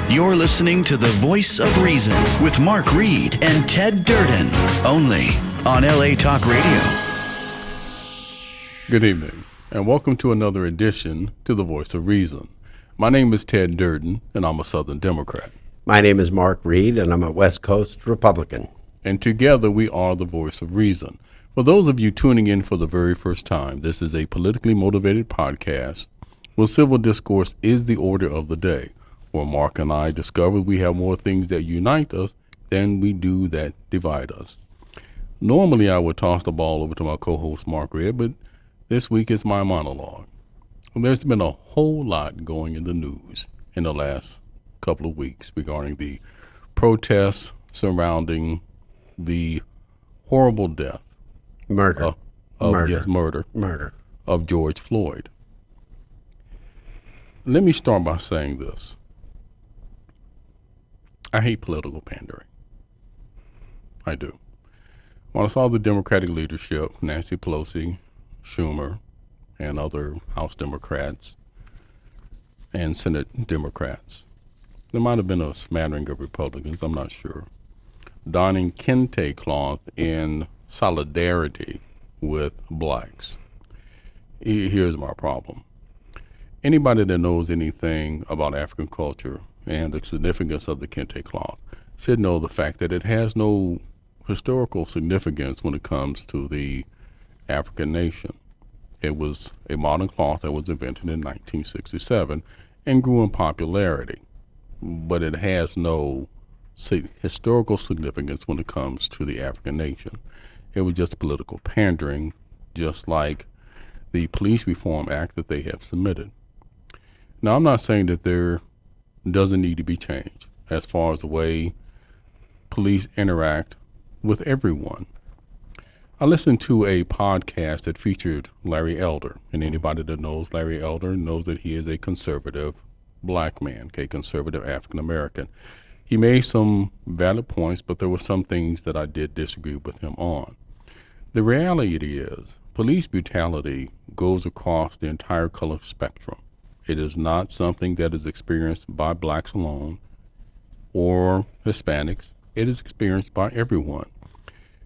You're listening to The Voice of Reason with Mark Reed and Ted Durden, only on LA Talk Radio. Good evening, and welcome to another edition to The Voice of Reason. My name is Ted Durden, and I'm a Southern Democrat. My name is Mark Reed, and I'm a West Coast Republican. And together we are The Voice of Reason. For those of you tuning in for the very first time, this is a politically motivated podcast where civil discourse is the order of the day, where Mark and I discovered we have more things that unite us than we do that divide us. Normally I would toss the ball over to my co-host Mark Reed, but this week is my monologue. There's been a whole lot going in the news in the last couple of weeks regarding the protests surrounding the horrible death, Murder of George Floyd. Let me start by saying this. I hate political pandering. I do. When I saw the Democratic leadership, Nancy Pelosi, Schumer, and other House Democrats and Senate Democrats, there might have been a smattering of Republicans, I'm not sure, donning kente cloth in solidarity with blacks. Here's my problem. Anybody that knows anything about African culture and the significance of the kente cloth should know the fact that it has no historical significance when it comes to the African nation. It was a modern cloth that was invented in 1967 and grew in popularity, but it has no historical significance when it comes to the African nation. It was just political pandering, just like the Police Reform Act that they have submitted. Now, I'm not saying that there doesn't need to be change as far as the way police interact with everyone. I listened to a podcast that featured Larry Elder, and anybody that knows Larry Elder knows that he is a conservative black man, a conservative African American. He made some valid points, but there were some things that I did disagree with him on. The reality is, police brutality goes across the entire color spectrum. It is not something that is experienced by blacks alone or Hispanics. It is experienced by everyone.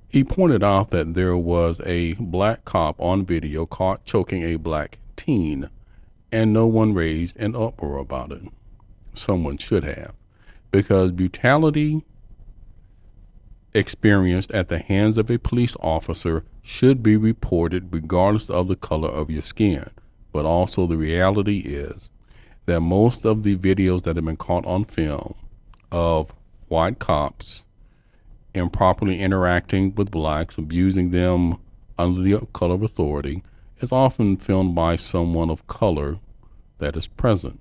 He pointed out that there was a black cop on video caught choking a black teen, and no one raised an uproar about it. Someone should have, because brutality experienced at the hands of a police officer should be reported regardless of the color of your skin. But also the reality is that most of the videos that have been caught on film of white cops improperly interacting with blacks, abusing them under the color of authority, is often filmed by someone of color that is present.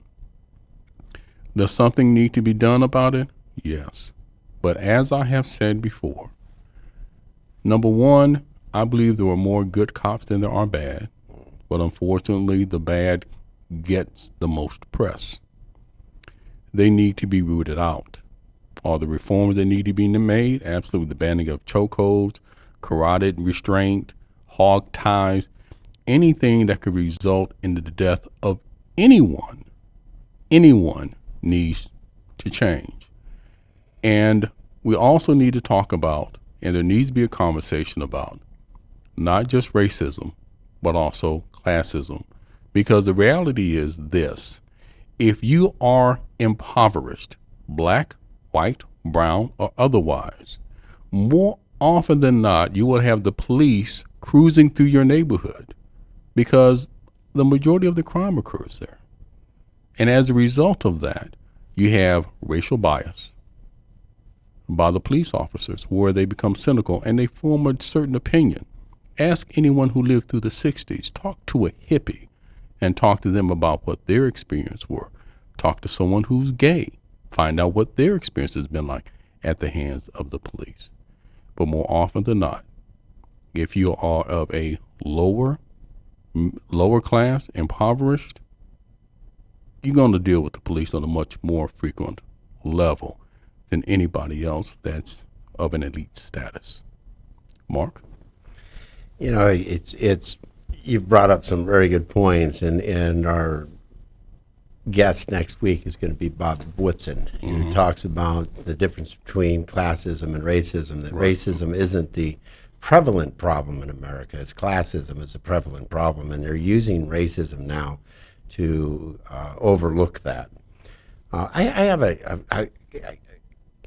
Does something need to be done about it? Yes. But as I have said before, number one, I believe there are more good cops than there are bad, but unfortunately the bad gets the most press. They need to be rooted out. Are the reforms that need to be made? Absolutely. The banning of chokeholds, carotid restraint, hog ties, anything that could result in the death of anyone needs to change. And we also need to talk about, and there needs to be a conversation about, not just racism, but also classism. Because the reality is this: if you are impoverished, black, white, brown, or otherwise, more often than not, you will have the police cruising through your neighborhood because the majority of the crime occurs there. And as a result of that, you have racial bias by the police officers where they become cynical and they form a certain opinion. Ask anyone who lived through the 60s. Talk to a hippie and talk to them about what their experience were. Talk to someone who's gay. Find out what their experience has been like at the hands of the police. But more often than not, if you are of a lower class, impoverished, you're going to deal with the police on a much more frequent level than anybody else that's of an elite status. Mark? You know, it's you've brought up some very good points, and our guest next week is going to be Bob Woodson, who talks about the difference between classism and racism, that racism isn't the prevalent problem in America. It's classism is a prevalent problem, and they're using racism now to overlook that. And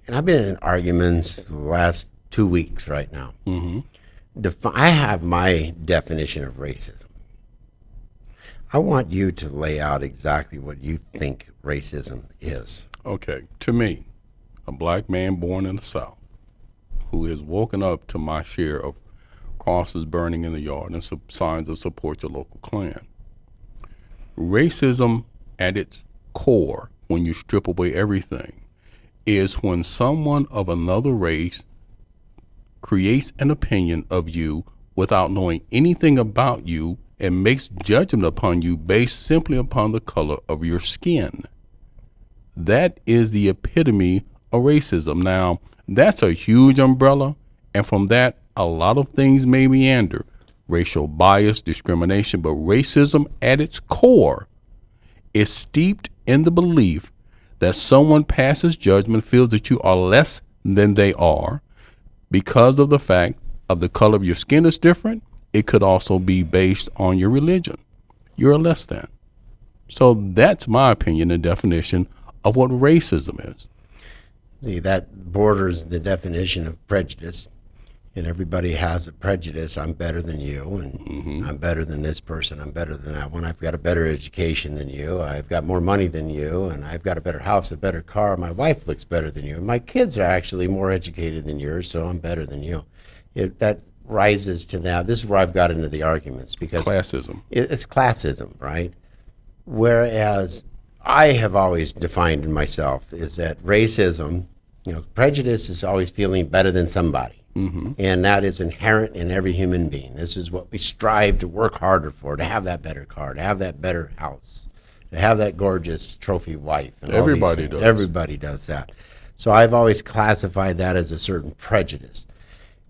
I've been in arguments for the last 2 weeks right now. I have my definition of racism. I want you to lay out exactly what you think racism is. Okay, to me, a black man born in the South who has woken up to my share of crosses burning in the yard and some signs of support your local clan. Racism at its core, when you strip away everything, is when someone of another race creates an opinion of you without knowing anything about you and makes judgment upon you based simply upon the color of your skin. That is the epitome of racism. Now, that's a huge umbrella, and from that, a lot of things may meander. Racial bias, discrimination, but racism at its core is steeped in the belief that someone passes judgment, feels that you are less than they are because of the fact of the color of your skin is different. It could also be based on your religion. You're a less than. So that's my opinion and definition of what racism is. See, that borders the definition of prejudice. And everybody has a prejudice. I'm better than you, and I'm better than this person. I'm better than that one. I've got a better education than you. I've got more money than you, and I've got a better house, a better car. My wife looks better than you. My kids are actually more educated than yours, so I'm better than you. That rises to that. This is where I've got into the arguments, because Classism. it's classism, right? Whereas I have always defined in myself is that racism, prejudice is always feeling better than somebody. And that is inherent in every human being. This is what we strive to work harder for, to have that better car, to have that better house, to have that gorgeous trophy wife. And Everybody does. Everybody does that. So I've always classified that as a certain prejudice.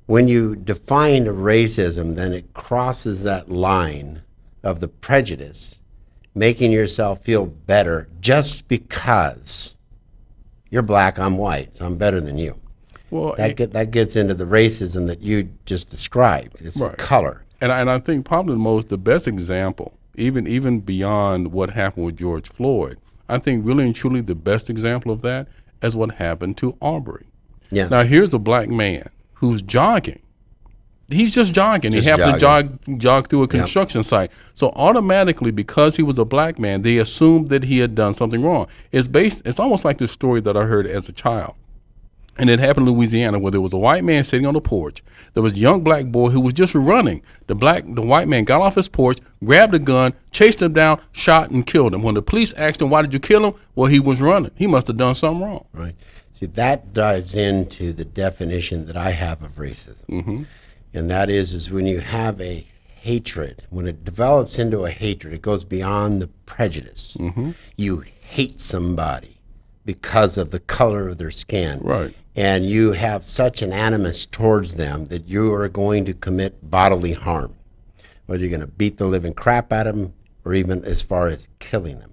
When you define racism, then it crosses that line of the prejudice, making yourself feel better just because you're black, I'm white, so I'm better than you. Well, That gets into the racism that you just described. It's the color. And I think probably the best example, even beyond what happened with George Floyd, I think really and truly the best example of that is what happened to Arbery. Yes. Now here's a black man who's jogging. He's just jogging. Just he happened jogging. to jog through a construction site. So automatically, because he was a black man, they assumed that he had done something wrong. It's almost like the story that I heard as a child. And it happened in Louisiana, where there was a white man sitting on the porch. There was a young black boy who was just running. The white man got off his porch, grabbed a gun, chased him down, shot and killed him. When the police asked him, "Why did you kill him?" Well, he was running. He must have done something wrong. Right. See, that dives into the definition that I have of racism. And that is when you have a hatred, when it develops into a hatred, it goes beyond the prejudice. You hate somebody because of the color of their skin. Right. And you have such an animus towards them that you are going to commit bodily harm, whether you're going to beat the living crap out of them or even as far as killing them.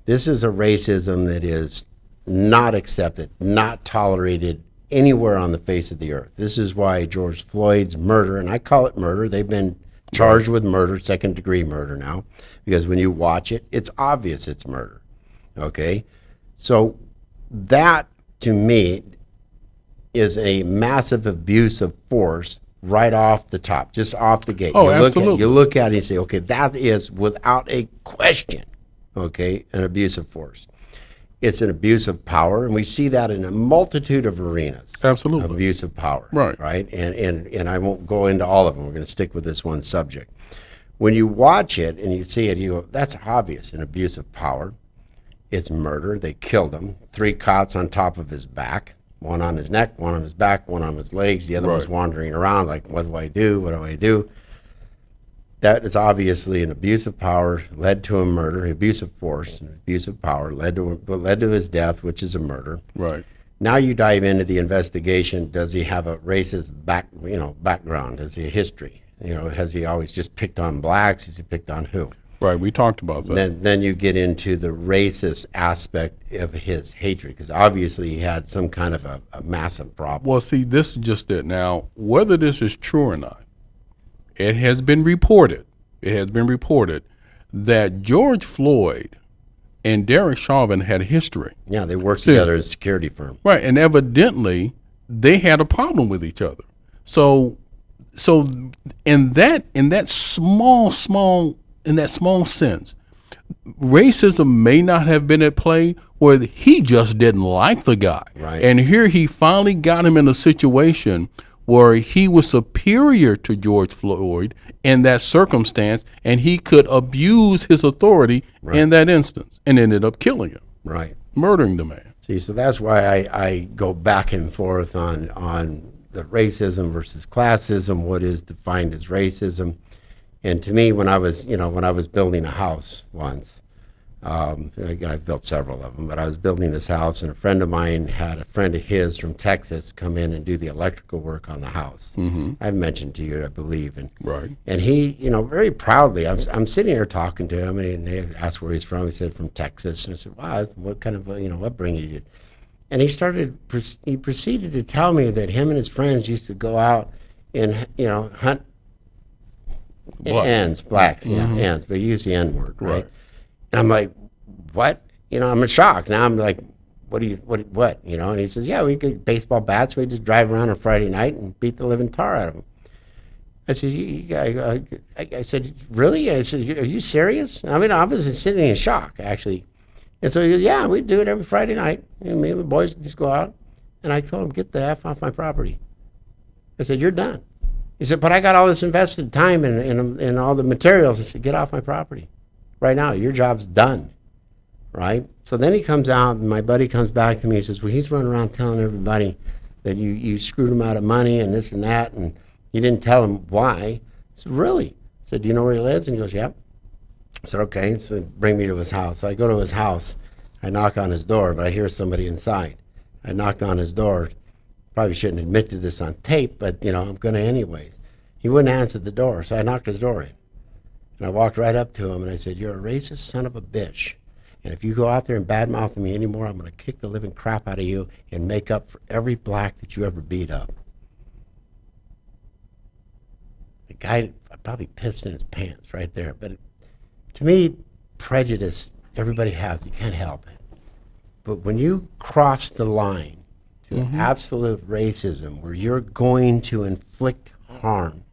This is a racism that is not accepted, not tolerated anywhere on the face of the earth. This is why George Floyd's murder, and I call it murder, they've been charged with murder, second-degree murder now, because when you watch it, it's obvious it's murder, okay? So that, to me, is a massive abuse of force right off the top, just off the gate. Oh, absolutely. You look at it and say, okay, that is without a question, okay, an abuse of force. It's an abuse of power, and we see that in a multitude of arenas. Absolutely. Abuse of power. Right. And I won't go into all of them. We're going to stick with this one subject. When you watch it and you see it, you go, that's obvious, an abuse of power. It's murder. They killed him. 3 cots on top of his back. One on his neck, one on his back, one on his legs. The other was wandering around like, what do I do? What do I do? That is obviously an abuse of power, led to a murder. Abuse of force, abuse of power, led to his death, which is a murder. Right. Now you dive into the investigation. Does he have a racist background? Is he a history? Has he always just picked on blacks? Has he picked on who? Right, we talked about that. Then you get into the racist aspect of his hatred, because obviously he had some kind of a massive problem. Well, see, this is just it. Now, whether this is true or not, it has been reported. It has been reported that George Floyd and Derek Chauvin had a history. Yeah, they worked together as a security firm. Right, and evidently they had a problem with each other. So in that small sense, racism may not have been at play, where he just didn't like the guy. Right. And here he finally got him in a situation where he was superior to George Floyd in that circumstance, and he could abuse his authority in that instance and ended up killing him. Right. Murdering the man. See, so that's why I go back and forth on the racism versus classism, what is defined as racism. And to me, when I was building a house once, I've built several of them, but I was building this house, and a friend of mine had a friend of his from Texas come in and do the electrical work on the house. Mm-hmm. I've mentioned to you, I believe. And he, very proudly, I'm sitting here talking to him, and he asked where he's from. He said, from Texas. And I said, wow, what kind of, upbringing you did? And he proceeded to tell me that him and his friends used to go out and, hunt blacks, ants, but he used the N word, right? And I'm like, what? I'm in shock. Now I'm like, what? And he says, yeah, we get baseball bats. We just drive around on Friday night and beat the living tar out of them. I said, I said, really? And I said, are you serious? I mean, I was sitting in shock, actually. And so he goes, yeah, we do it every Friday night. And me and the boys just go out. And I told him, get the F off my property. I said, you're done. He said, but I got all this invested time in all the materials. I said, get off my property. Right now, your job's done, right? So then he comes out, and my buddy comes back to me. He says, well, he's running around telling everybody that you screwed him out of money and this and that, and you didn't tell him why. I said, really? I said, do you know where he lives? And he goes, yep. I said, okay, so bring me to his house. So I go to his house. I knock on his door, but I hear somebody inside. I knocked on his door. Probably shouldn't admit to this on tape, but, I'm going to anyways. He wouldn't answer the door, so I knocked his door in. And I walked right up to him and I said, you're a racist son of a bitch. And if you go out there and badmouth me anymore, I'm going to kick the living crap out of you and make up for every black that you ever beat up. The guy probably pissed in his pants right there. But to me, prejudice, everybody has. You can't help it. But when you cross the line to absolute racism, where you're going to inflict harm,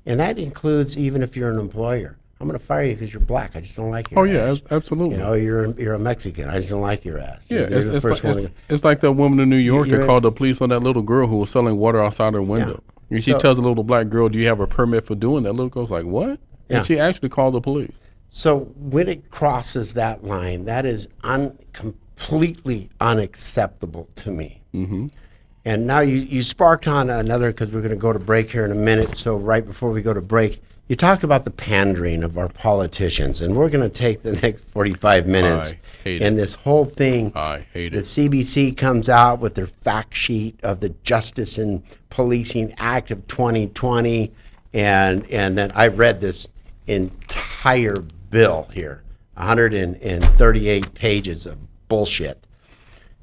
and that includes even if you're an employer. I'm going to fire you because you're black. I just don't like your ass. Yeah, absolutely. You're a Mexican. I just don't like your ass. Yeah, it's like that woman in New York that called the police on that little girl who was selling water outside her window. Yeah. And she tells the little black girl, do you have a permit for doing that? Little girl's like, what? Yeah. And she actually called the police. So when it crosses that line, that is completely unacceptable to me. Mm-hmm. And now you sparked on another, because we're going to go to break here in a minute. So right before we go to break, you talked about the pandering of our politicians, and we're going to take the next 45 minutes. And this whole thing, I hate the it. CBC comes out with their fact sheet of the Justice and Policing Act of 2020, and then I read this entire bill here, 138 pages of bullshit.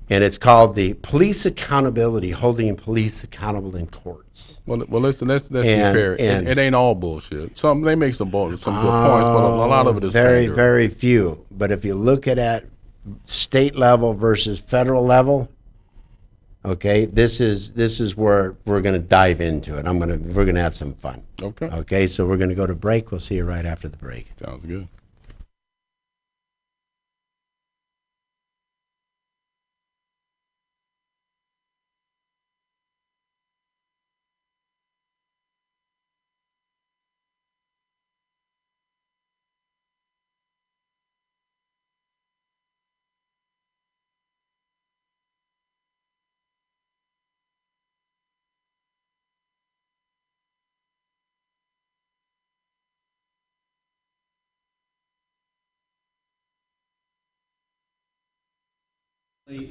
And it's called the Police Accountability, Holding Police Accountable in Courts. Well, listen, let's be fair. It ain't all bullshit. They make some good points, but a lot of it is very, very few. But if you look at state level versus federal level, okay, this is where we're going to dive into it. We're going to have some fun. Okay. Okay, so we're going to go to break. We'll see you right after the break. Sounds good.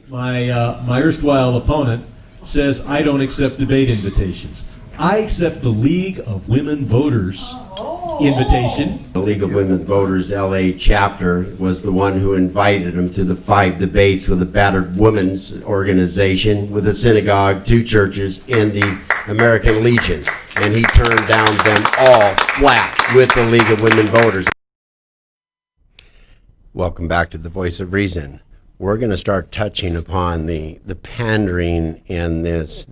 My erstwhile opponent says I don't accept debate invitations. I accept the League of Women Voters invitation. The League of Women Voters LA chapter was the one who invited him to the 5 debates with the Battered Women's Organization, with a synagogue, 2 churches, and the American Legion. And he turned down them all flat with the League of Women Voters. Welcome back to the Voice of Reason. We're going to start touching upon the pandering in this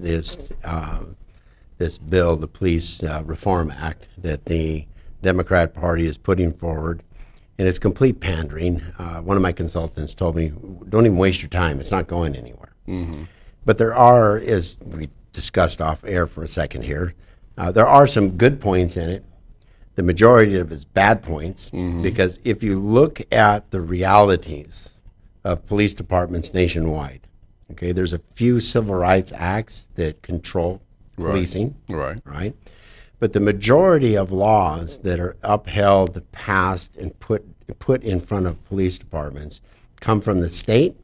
bill, the Police Reform Act, that the Democrat Party is putting forward, and it's complete pandering. One of my consultants told me, don't even waste your time. It's not going anywhere. Mm-hmm. But there are, as we discussed off air for a second here, there are some good points in it. The majority of it is bad points, because if you look at the realities of police departments nationwide, okay, there's a few civil rights acts that control policing, right? But the majority of laws that are upheld, passed, and put in front of police departments come from the state,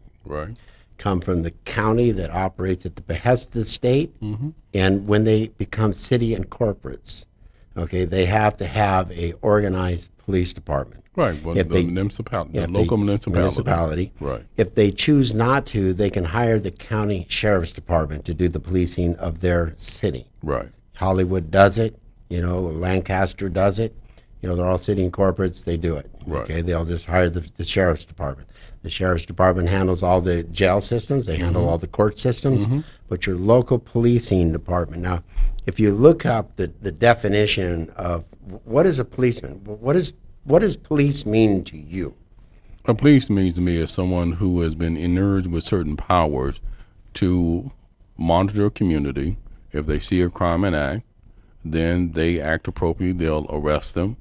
come from the county that operates at the behest of the state, and when they become city and corporates, okay, they have to have a organized police department. Right, well, the municipality, the local municipality. Right. If they choose not to, they can hire the county sheriff's department to do the policing of their city. Right. Hollywood does it. Lancaster does it. They're all city and corporates. They do it. Right. Okay, they'll just hire the sheriff's department. The sheriff's department handles all the jail systems. They handle all the court systems. But your local policing department. Now, if you look up the definition of what is a policeman, what does police mean to you? A police means to me is someone who has been inured with certain powers to monitor a community. If they see a crime and act, then they act appropriately. They'll arrest them,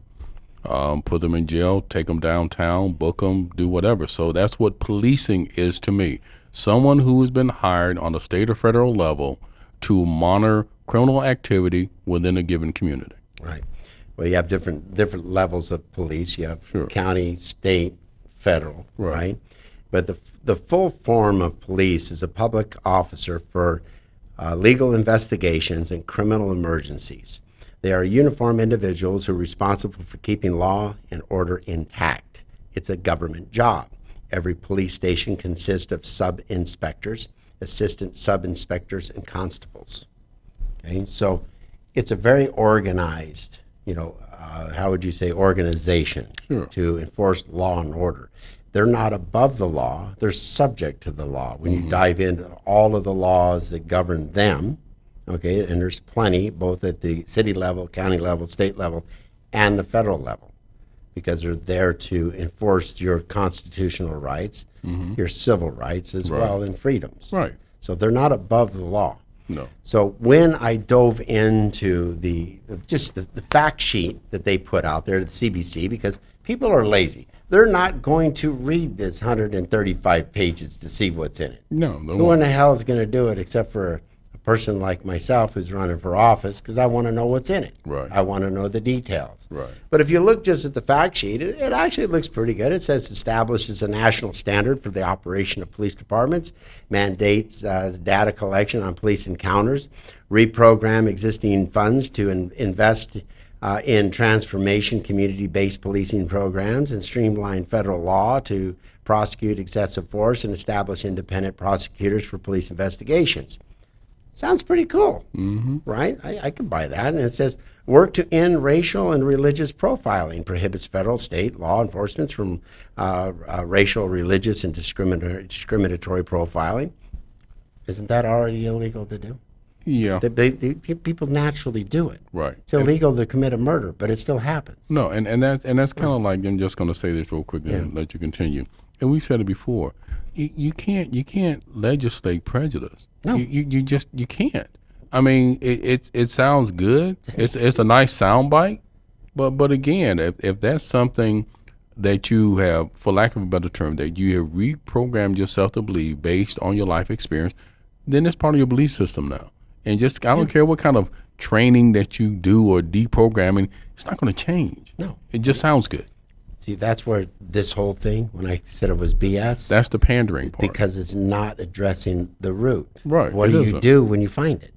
put them in jail, take them downtown, book them, do whatever. So that's what policing is to me. Someone who has been hired on a state or federal level to monitor criminal activity within a given community. Right. Well, you have different levels of police. You have county, state, federal, right? But the full form of police is a public officer for legal investigations and criminal emergencies. They are uniformed individuals who are responsible for keeping law and order intact. It's a government job. Every police station consists of sub-inspectors, assistant sub-inspectors, and constables. Okay, so it's a very organized, how would you say, organization to enforce law and order. They're not above the law, they're subject to the law. When you dive into all of the laws that govern them, okay, and there's plenty, both at the city level, county level, state level, and the federal level, because they're there to enforce your constitutional rights, your civil rights, as well, and freedoms. Right. So they're not above the law. No. So when I dove into the fact sheet that they put out there, the CBC, because people are lazy. They're not going to read this 135 pages to see what's in it. No. Who in the hell is going to do it except for a person like myself who's running for office, because I want to know what's in it. Right. I want to know the details. Right. But if you look just at the fact sheet, it actually looks pretty good. It says establishes a national standard for the operation of police departments, mandates data collection on police encounters, reprogram existing funds to invest in transformation community-based policing programs, and streamline federal law to prosecute excessive force and establish independent prosecutors for police investigations. Sounds pretty cool, right? I could buy that. And it says, work to end racial and religious profiling, prohibits federal, state law enforcement from racial, religious, and discriminatory profiling. Isn't that already illegal to do? Yeah. People naturally do it. Right. It's illegal to commit a murder, but it still happens. No, and that's kind of like, I'm just going to say this real quick and let you continue. And we've said it before. You can't legislate prejudice. No. You can't. I mean, it sounds good. It's a nice soundbite, but again, if that's something that you have, for lack of a better term, that you have reprogrammed yourself to believe based on your life experience, then it's part of your belief system now. And just, I don't care what kind of training that you do or deprogramming, it's not going to change. No. It just sounds good. See, that's where this whole thing, when I said it was BS, That's the pandering part. because it's not addressing the root. Right, What it do isn't. you do when you find it?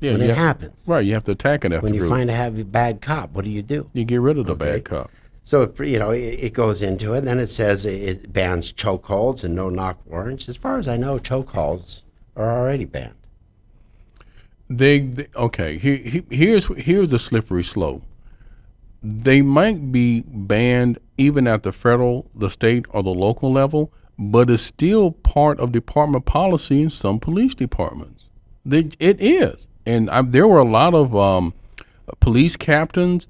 when it happens. Right, you have to attack it after When you find a bad cop, what do? You get rid of the bad cop. So, it goes into it, and then it says it bans chokeholds and no-knock warrants. As far as I know, chokeholds are already banned. Okay, here's the slippery slope. They might be banned even at the federal, the state, or the local level, but it's still part of department policy in some police departments. It is. And there were a lot of police captains,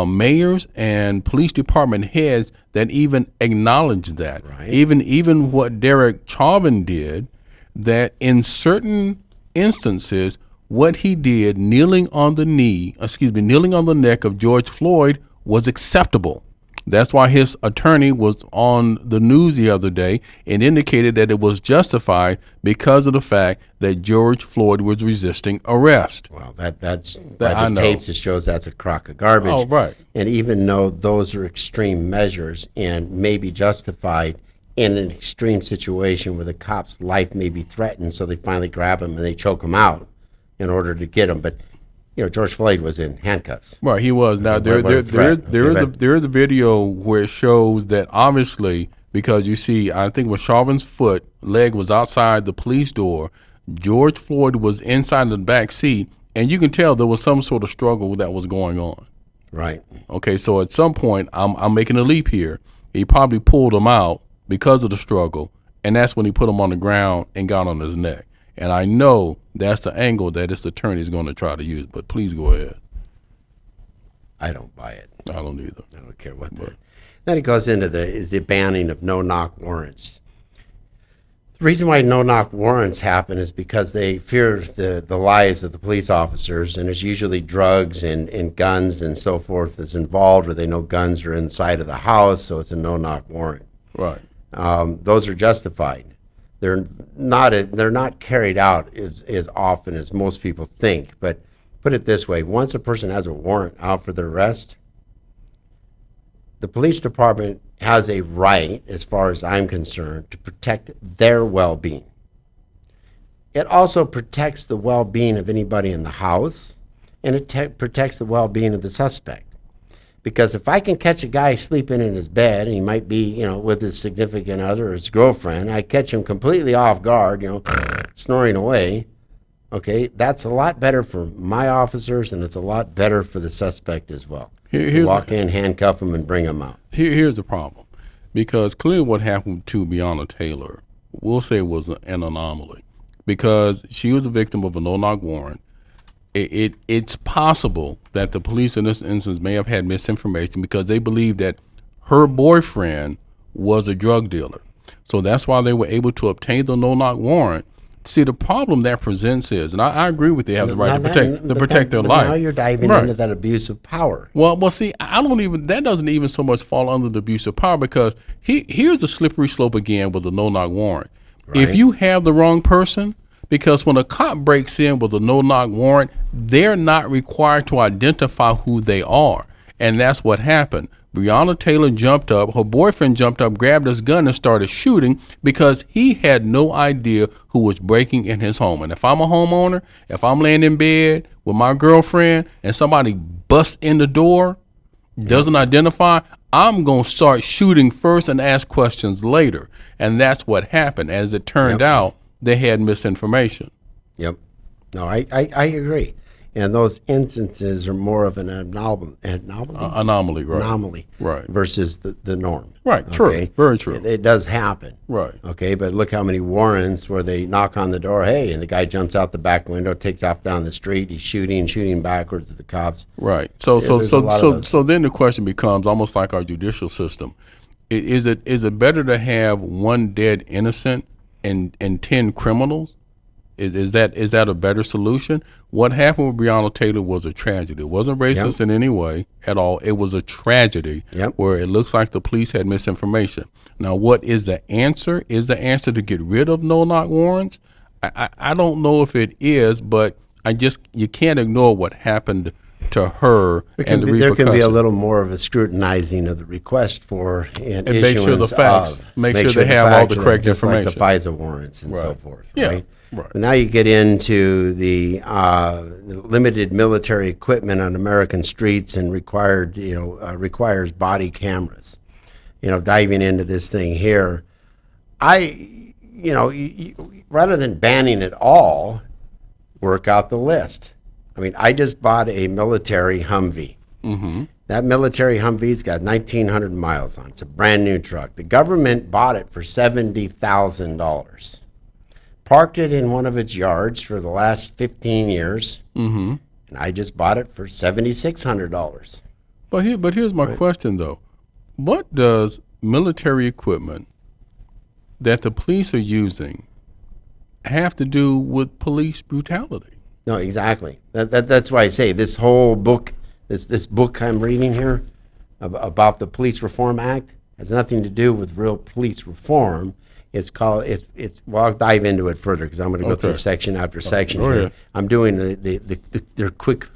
mayors, and police department heads that even acknowledged that. Right. Even what Derek Chauvin did, that in certain instances, what he did, kneeling on the neck of George Floyd, was acceptable. That's why his attorney was on the news the other day and indicated that it was justified because of the fact that George Floyd was resisting arrest. Well, that's by the tapes. It shows that's a crock of garbage. Oh, right. And even though those are extreme measures and may be justified in an extreme situation where the cop's life may be threatened, so they finally grab him and they choke him out in order to get him. But George Floyd was in handcuffs. Right, he was. Now there is a video where it shows that obviously, because you see, I think when Chauvin's leg was outside the police door, George Floyd was inside the back seat, and you can tell there was some sort of struggle that was going on. Right. Okay, so at some point, I'm making a leap here. He probably pulled him out because of the struggle, and that's when he put him on the ground and got on his neck. And I know that's the angle that this attorney is going to try to use. But please go ahead. I don't buy it. I don't either. I don't care what. Then it goes into the banning of no-knock warrants. The reason why no-knock warrants happen is because they fear the lives of the police officers, and it's usually drugs and guns and so forth that's involved, or they know guns are inside of the house, so it's a no-knock warrant. Right. Those are justified. They're not carried out as often as most people think. But put it this way, once a person has a warrant out for their arrest, the police department has a right, as far as I'm concerned, to protect their well-being. It also protects the well-being of anybody in the house, and it protects the well-being of the suspect. Because if I can catch a guy sleeping in his bed, and he might be, with his significant other or his girlfriend, I catch him completely off guard, snoring away, okay, that's a lot better for my officers, and it's a lot better for the suspect as well. Walk in, handcuff him, and bring him out. Here's the problem. Because clearly what happened to Breonna Taylor, we'll say was an anomaly. Because she was a victim of a no-knock warrant. It's possible that the police in this instance may have had misinformation because they believed that her boyfriend was a drug dealer. So that's why they were able to obtain the no-knock warrant. See, the problem that presents is, and I agree with you, they have the right to protect their life. Now you're diving into that abuse of power. Well, see, that doesn't even so much fall under the abuse of power, because here's the slippery slope again with the no-knock warrant. Right. If you have the wrong person, because when a cop breaks in with a no-knock warrant, they're not required to identify who they are. And that's what happened. Breonna Taylor jumped up, her boyfriend jumped up, grabbed his gun and started shooting because he had no idea who was breaking in his home. And if I'm a homeowner, if I'm laying in bed with my girlfriend and somebody busts in the door, doesn't identify, I'm going to start shooting first and ask questions later. And that's what happened. As it turned out, they had misinformation. Yep. No, I agree. And those instances are more of an anomaly, right? Anomaly, right? Versus the norm, right? True, okay? Very true. It does happen, right? Okay, but look how many warrants where they knock on the door, hey, and the guy jumps out the back window, takes off down the street, he's shooting backwards at the cops, right? So then the question becomes almost like our judicial system: is it better to have one dead innocent and 10 criminals? Is that a better solution? What happened with Breonna Taylor was a tragedy. It wasn't racist in any way at all. It was a tragedy where it looks like the police had misinformation. Now, what is the answer? Is the answer to get rid of no-knock warrants? I don't know if it is, but you can't ignore what happened to her and the repercussions. There can be a little more of a scrutinizing of the request for an And make sure the facts, make sure they have all the correct information. Just like the FISA warrants and so forth, Yeah, right? right. But now you get into the limited military equipment on American streets and requires body cameras. Diving into this thing here, rather than banning it all, work out the list. I mean, I just bought a military Humvee. Mm-hmm. That military Humvee's got 1,900 miles on it. It's a brand new truck. The government bought it for $70,000. Parked it in one of its yards for the last 15 years, and I just bought it for $7,600. But here's my question, though. What does military equipment that the police are using have to do with police brutality? No, exactly. That's why I say this whole book, this book I'm reading here about the Police Reform Act has nothing to do with real police reform. Well, I'll dive into it further because I'm going to go through section after section here. Yeah. I'm doing their quick,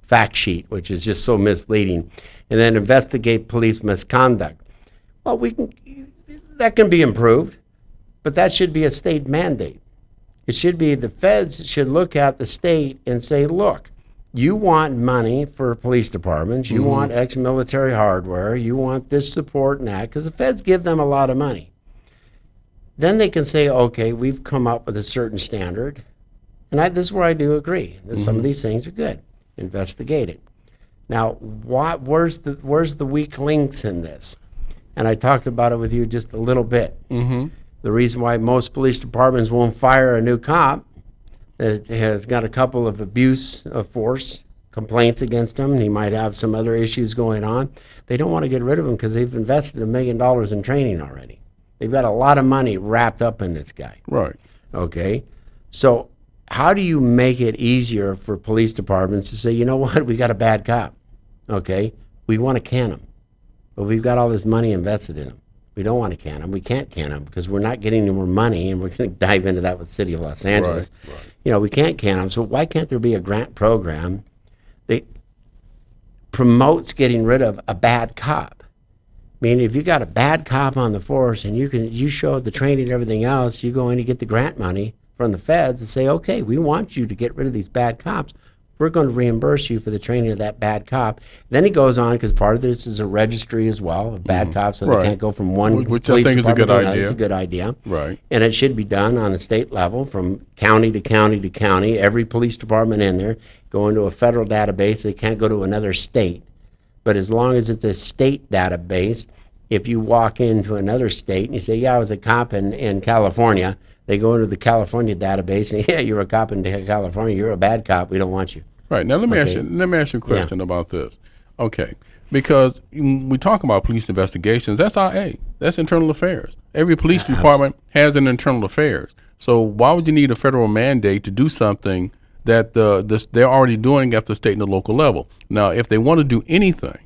fact sheet, which is just so misleading. And then investigate police misconduct. Well, that can be improved, but that should be a state mandate. It should be the feds should look at the state and say, look, you want money for police departments, you want ex-military hardware, you want this support and that, because the feds give them a lot of money. Then they can say, okay, we've come up with a certain standard, and this is where I do agree. That some of these things are good. Investigate it. Now, where's the weak links in this? And I talked about it with you just a little bit. The reason why most police departments won't fire a new cop that has got a couple of abuse of force complaints against him, he might have some other issues going on. They don't want to get rid of him because they've invested $1 million in training already. They've got a lot of money wrapped up in this guy. Right. Okay? So how do you make it easier for police departments to say, you know what, we got a bad cop, okay? We want to can him, but we've got all this money invested in him. We don't want to can him. We can't can him because we're not getting any more money, and we're going to dive into that with the City of Los Angeles. Right. We can't can him, so why can't there be a grant program that promotes getting rid of a bad cop? I mean, if you got a bad cop on the force and you show the training and everything else, you go in and get the grant money from the feds and say, okay, we want you to get rid of these bad cops. We're going to reimburse you for the training of that bad cop. Then he goes on, because part of this is a registry as well of bad cops, so they can't go from one which police I think is a department good to another. idea. It's a good idea. Right. And it should be done on a state level from county to county to county, every police department in there, go into a federal database. They can't go to another state. But as long as it's a state database, if you walk into another state and you say, yeah, I was a cop in California, they go into the California database and, yeah, you're a cop in California, you're a bad cop, we don't want you. Right. Now, let me ask you a question about this. Okay. Because we talk about police investigations, that's IA, that's internal affairs. Every police department has an internal affairs. So why would you need a federal mandate to do something that they're already doing at the state and the local level? Now, if they want to do anything,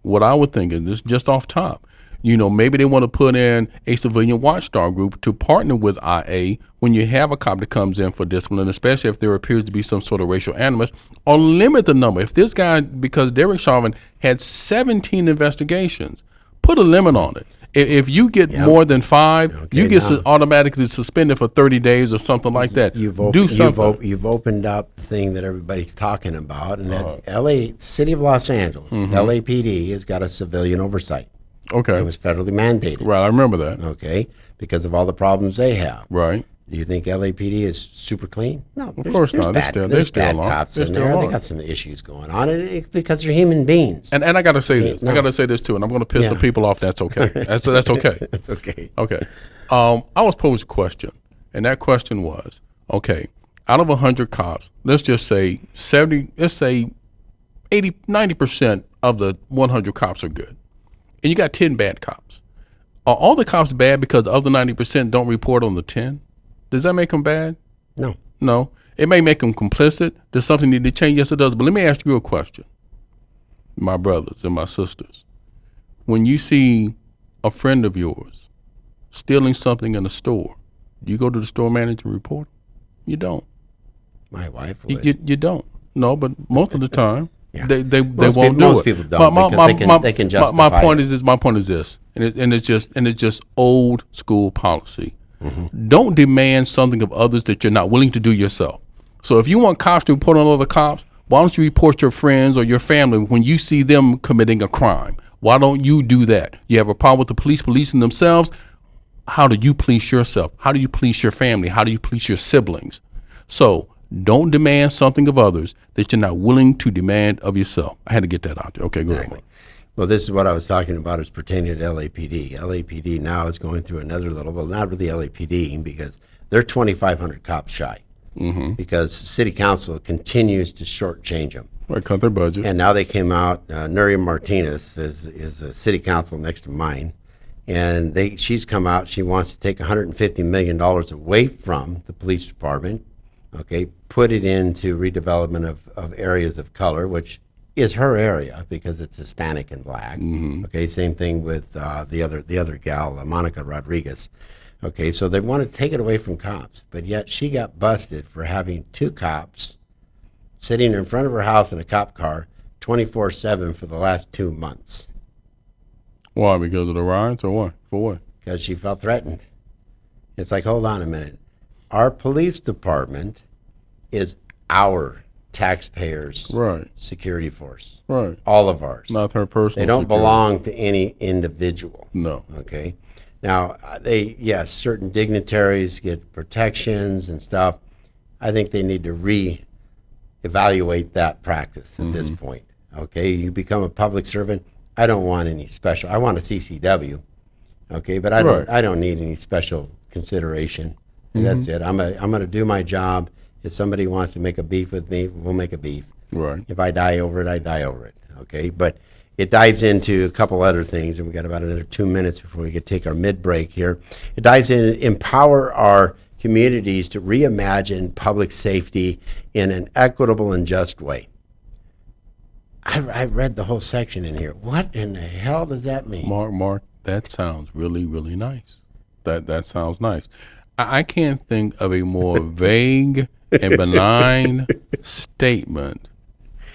what I would think is this, just off top, maybe they want to put in a civilian watchdog group to partner with IA when you have a cop that comes in for discipline, especially if there appears to be some sort of racial animus, or limit the number. If this guy, because Derek Chauvin had 17 investigations, put a limit on it. If you get more than 5, you get automatically suspended for 30 days or something like that. Do something. You've opened up the thing that everybody's talking about, and that City of Los Angeles, LAPD, has got a civilian oversight. Okay. It was federally mandated. Right, I remember that. Okay, because of all the problems they have. Right. Do you think LAPD is super clean? No, of course not. There's bad cops in there. They got some issues going on, and it's because they're human beings. And I got to say this. I got to say this too, and I'm going to piss some people off. That's okay. That's okay. That's okay. Okay. I was posed a question, and that question was, okay, out of 100 cops, let's just say 80, 90% of the 100 cops are good. And you got 10 bad cops. Are all the cops bad because the other 90% don't report on the 10? Does that make them bad? No. No. It may make them complicit. Does something need to change? Yes, it does. But let me ask you a question, my brothers and my sisters. When you see a friend of yours stealing something in a store, do you go to the store manager and report? You don't. My wife would. You don't. No, but most of the time, Yeah. they Most won't people- do most it. people don't because they can justify my point it. is this. My point is this, and it's just old school policy. Mm-hmm. Don't demand something of others that you're not willing to do yourself. So if you want cops to report on other cops, why don't you report your friends or your family when you see them committing a crime? Why don't you do that? You have a problem with the police policing themselves. How do you police yourself? How do you police your family? How do you police your siblings? So don't demand something of others that you're not willing to demand of yourself. I had to get that out there. Okay, go ahead. Mike. Well, this is what I was talking about is pertaining to LAPD. LAPD now is going through another level, well, not really LAPD, because they're 2,500 cops shy. Mm-hmm. Because city council continues to shortchange them. Right, cut their budget. And now they came out, Nuria Martinez is a city council next to mine, and she's come out, she wants to take $150 million away from the police department, okay, put it into redevelopment of areas of color, which is her area because it's Hispanic and black. Mm-hmm. Okay, same thing with the other gal, Monica Rodriguez. Okay, so they want to take it away from cops, but yet she got busted for having 2 cops sitting in front of her house in a cop car 24/7 for the last 2 months. Why? Because of the riots or what? For what? Because she felt threatened. It's like, hold on a minute. Our police department is our taxpayers' Right. security force. Right. All of ours. Not her personal They don't security. belong to any individual. No. Okay. Now, yes, certain dignitaries get protections and stuff. I think they need to re-evaluate that practice at this point. Okay, you become a public servant. I don't want any special. I want a CCW. Okay, but I don't need any special consideration. That's it. I'm going to do my job. If somebody wants to make a beef with me, we'll make a beef. Right. If I die over it, I die over it. Okay, but it dives into a couple other things, and we got about another 2 minutes before we could take our mid-break here. It dives in, empower our communities to reimagine public safety in an equitable and just way. I read the whole section in here. What in the hell does that mean? Mark, that sounds really, really nice. That sounds nice. I can't think of a more vague and benign statement,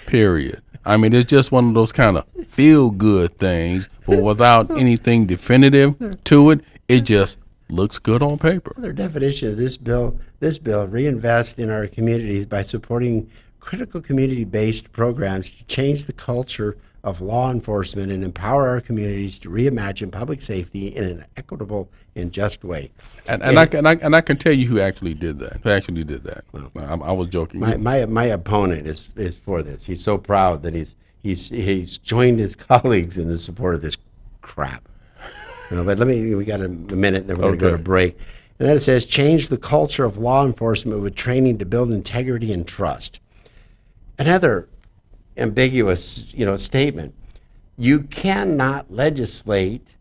period. I mean, it's just one of those kind of feel-good things, but without anything definitive to it. It just looks good on paper. Their definition of this bill reinvest in our communities by supporting critical community-based programs to change the culture of law enforcement and empower our communities to reimagine public safety in an equitable and just way. And I can tell you who actually did that. Well, I was joking. My opponent is for this. He's so proud that he's joined his colleagues in the support of this crap. But we got a minute, and then we're going to go to break. And then it says, change the culture of law enforcement with training to build integrity and trust. Another ambiguous, statement. You cannot legislate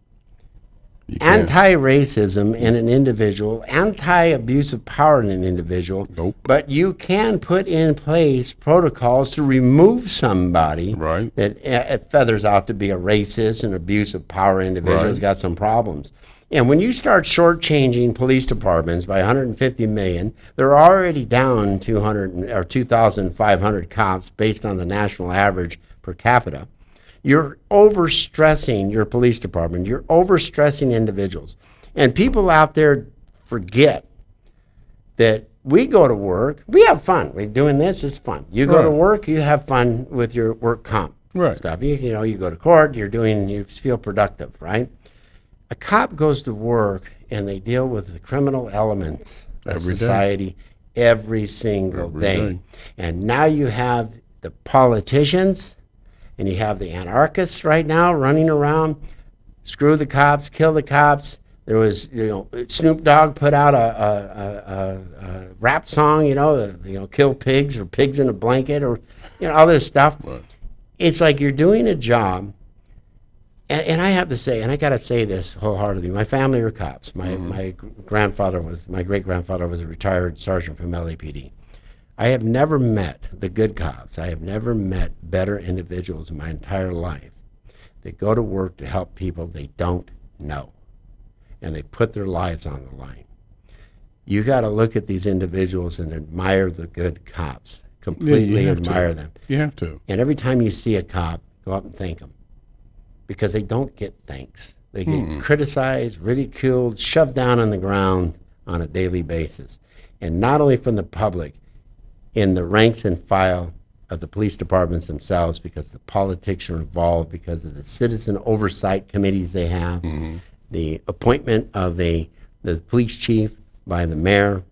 anti-racism in an individual, anti-abuse of power in an individual, Nope. but you can put in place protocols to remove somebody Right. that feathers out to be a racist and abuse of power individual has Right. got some problems. And when you start shortchanging police departments by 150 million, they're already down 2,500 cops based on the national average per capita. You're overstressing your police department. You're overstressing individuals. And people out there forget that we go to work, we have fun. We're doing this, it's fun. You go to Right. work, you have fun with your work comp Right. stuff. You go to court, you feel productive, right? A cop goes to work and they deal with the criminal elements of Every day. society every single Every day. day. And now you have the politicians and you have the anarchists right now running around, screw the cops, kill the cops. There was, Snoop Dogg put out a rap song, kill pigs or pigs in a blanket or, all this stuff. Right. It's like you're doing a job. And I have to say, and I got to say this wholeheartedly, my family are cops. My great grandfather was a retired sergeant from LAPD. I have never met the good cops. I have never met better individuals in my entire life that go to work to help people they don't know, and they put their lives on the line. You got to look at these individuals and admire the good cops, completely you have admire to. them. You have to. And every time you see a cop, go up and thank them, because they don't get thanks. They get criticized, ridiculed, shoved down on the ground on a daily basis. And not only from the public, in the ranks and file of the police departments themselves, because the politics are involved, because of the citizen oversight committees they have, the appointment of the police chief by the mayor,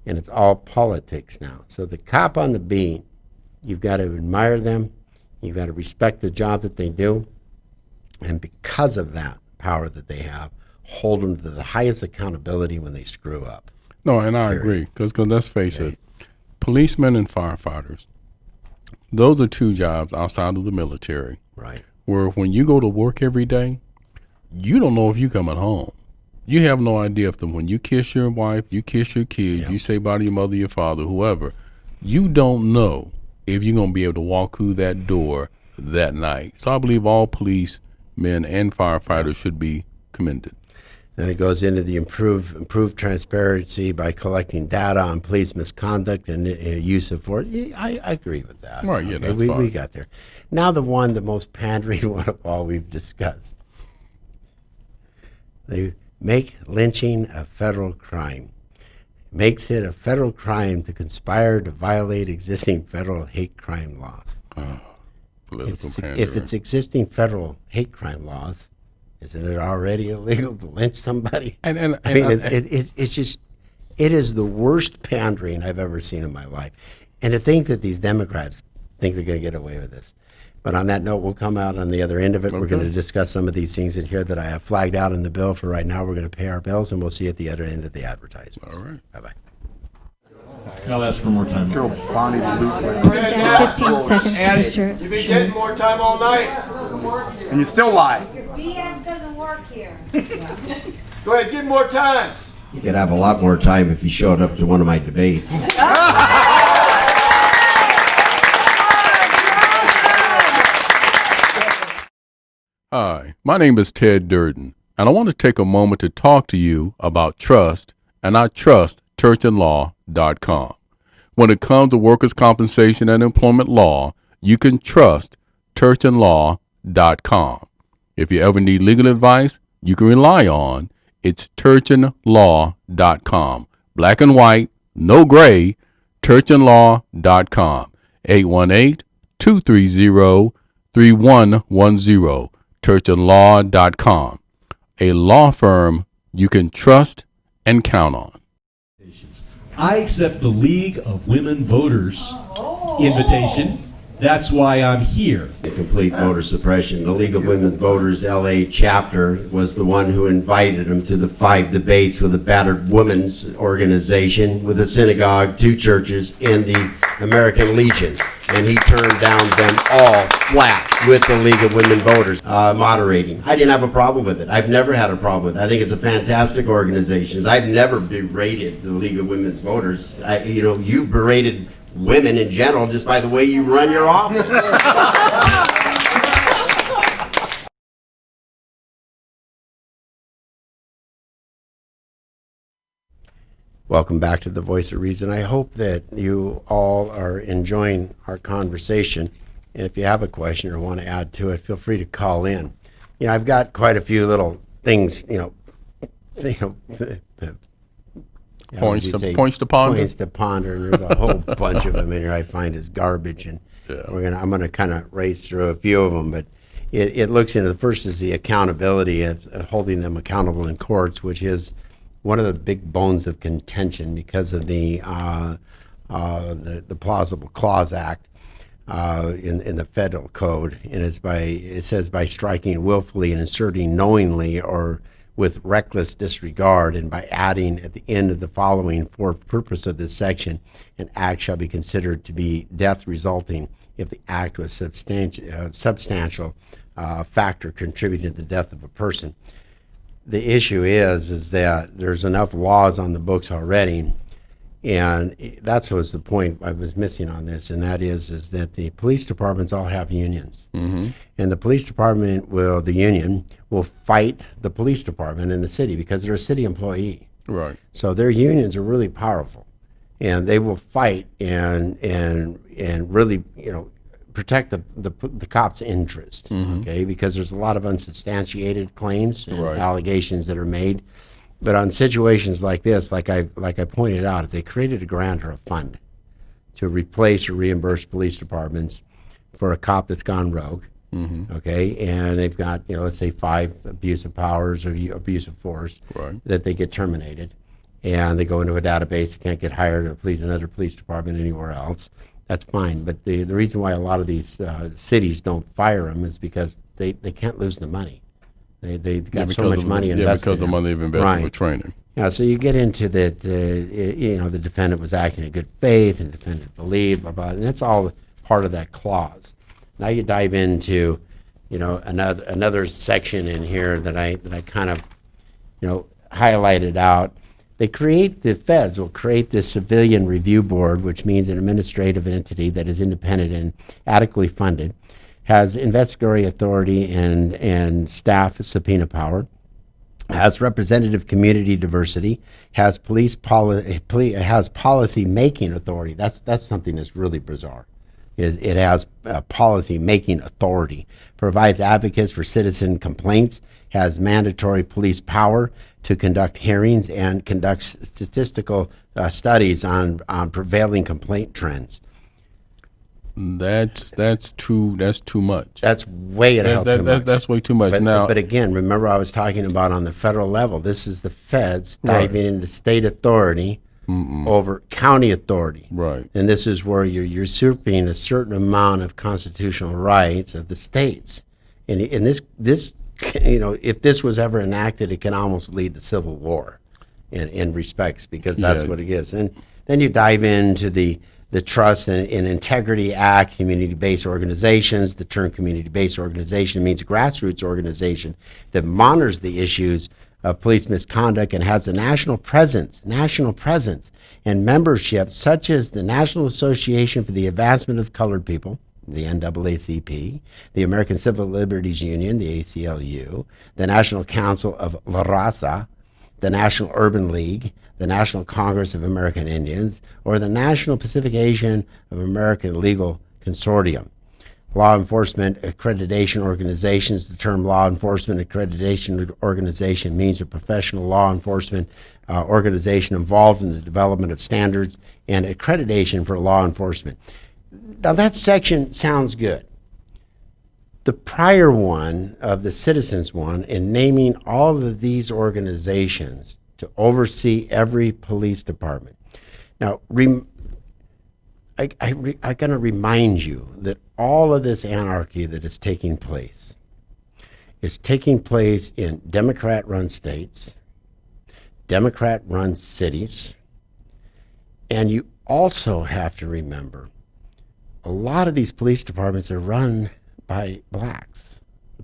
and it's all politics now. So the cop on the beat, you've got to admire them, you've got to respect the job that they do, and because of that power that they have, hold them to the highest accountability when they screw up. No, and I agree, because let's face it, policemen and firefighters, those are two jobs outside of the military, Right. where when you go to work every day, you don't know if you're coming home. You have no idea if when you kiss your wife, you kiss your kids, you say bye to your mother, your father, whoever, you don't know if you're going to be able to walk through that door that night. So I believe all police men and firefighters should be commended. Then it goes into the improved transparency by collecting data on police misconduct and use of force. Yeah, I agree with that. Right, yeah, that's we fine. got there. Now the most pandering one of all we've discussed. They make lynching a federal crime. Makes it a federal crime to conspire to violate existing federal hate crime laws. Political If pandering. it's existing federal hate crime laws, isn't it already illegal to lynch somebody? And I mean, it's just, it is the worst pandering I've ever seen in my life. And to think that these Democrats think they're going to get away with this. But on that note, we'll come out on the other end of it. We're going to discuss some of these things in here that I have flagged out in the bill. For right now, we're going to pay our bills, and we'll see you at the other end of the advertisement. All right. Bye-bye. I'll ask for more time. 15 seconds, Mr. You've been getting more time all night. And you still lie. BS doesn't work here. Go ahead, give more time. You could have a lot more time if you showed up to one of my debates. Hi, my name is Ted Durden, and I want to take a moment to talk to you about trust, and I trust churchandlaw.com. When it comes to workers' compensation and employment law, you can trust churchandlaw.com. If you ever need legal advice you can rely on, it's churchandlaw.com. Black and white, no gray, churchandlaw.com. 818-230-3110. churchandlaw.com, a law firm you can trust and count on. I accept the League of Women Voters invitation. That's why I'm here. The complete voter suppression. The League of Women Voters LA chapter was the one who invited him to the 5 debates with the Battered Women's Organization, with a synagogue, 2 churches, and the American Legion. And he turned down them all flat with the League of Women Voters moderating. I didn't have a problem with it. I've never had a problem with it. I think it's a fantastic organization. I've never berated the League of Women's Voters. You've berated women in general just by the way you run your office. Welcome back to The Voice of Reason. I hope that you all are enjoying our conversation. And if you have a question or want to add to it, feel free to call in. I've got quite a few little things, Points to ponder. Points to ponder, and there's a whole bunch of them in here I find is garbage, and I'm going to kind of race through a few of them. But it looks into the first is the accountability of holding them accountable in courts, which is one of the big bones of contention because of the Plausible Clause Act in the federal code, and it says by striking willfully and inserting knowingly or with reckless disregard, and by adding at the end of the following, for purpose of this section, an act shall be considered to be death resulting if the act was substantial factor contributing to the death of a person. The issue is that there's enough laws on the books already, and that was the point I was missing on this, and that is that the police departments all have unions. Mm-hmm. And the police department the union will fight the police department in the city because they're a city employee. Right. So their unions are really powerful. and they will fight and really, protect the cops' interest. Okay, because there's a lot of unsubstantiated claims and Right. allegations that are made. But on situations like this, like I pointed out, if they created a grant or a fund to replace or reimburse police departments for a cop that's gone rogue, okay, and they've got, let's say 5 abuse of powers or abuse of force, Right. that they get terminated, and they go into a database, they can't get hired at another police department anywhere else. That's fine, but the reason why a lot of these cities don't fire them is because they can't lose the money. They've got so much money invested. Yeah, because the in money them. they've invested Right. with training. Yeah, so you get into the defendant was acting in good faith and the defendant believed, blah, blah, and that's all part of that clause. Now you dive into, another section in here that I kind of, highlighted out. The feds will create this civilian review board, which means an administrative entity that is independent and adequately funded, has investigatory authority and staff subpoena power, has representative community diversity, has has policy making authority. That's something that's really bizarre. It has policy making authority, provides advocates for citizen complaints, has mandatory police power to conduct hearings and conducts statistical studies on prevailing complaint trends. That's too much. That's way too much. That's way too much. But again, remember I was talking about on the federal level, this is the feds diving into state authority over county authority. Right. And this is where you're usurping a certain amount of constitutional rights of the states. And this if this was ever enacted, it can almost lead to civil war in respects, because that's what it is. And then you dive into the Trust and Integrity Act, community-based organizations. The term community-based organization means a grassroots organization that monitors the issues of police misconduct and has a national presence and membership, such as the National Association for the Advancement of Colored People, the NAACP, the American Civil Liberties Union, the ACLU, the National Council of La Raza, the National Urban League, the National Congress of American Indians, or the National Pacification of American Legal Consortium. Law enforcement accreditation organizations. The term law enforcement accreditation organization means a professional law enforcement organization involved in the development of standards and accreditation for law enforcement. Now that section sounds good. The prior one of the citizens one, in naming all of these organizations to oversee every police department. Now, I'm going to remind you that all of this anarchy that is taking place in Democrat-run states, Democrat-run cities, and you also have to remember a lot of these police departments are run by blacks,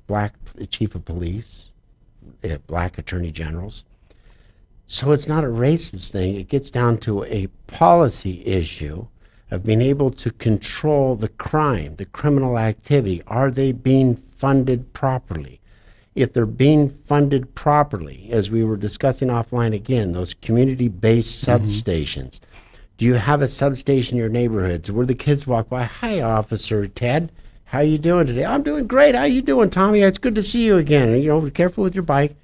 black chief of police, black attorney generals. So it's not a racist thing. It gets down to a policy issue of being able to control the crime, the criminal activity. Are they being funded properly? If they're being funded properly, as we were discussing offline again, those community-based substations. Do you have a substation in your neighborhood where the kids walk by? Hi, Officer Ted. How you doing today? I'm doing great. How you doing, Tommy? It's good to see you again. Be careful with your bike.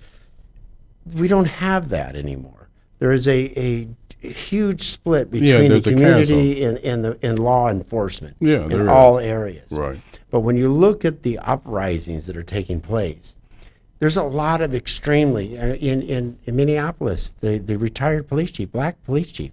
We don't have that anymore. There is a huge split between the community and law enforcement in all areas. Right. But when you look at the uprisings that are taking place, there's a lot of extremely, in Minneapolis, the retired police chief, black police chief,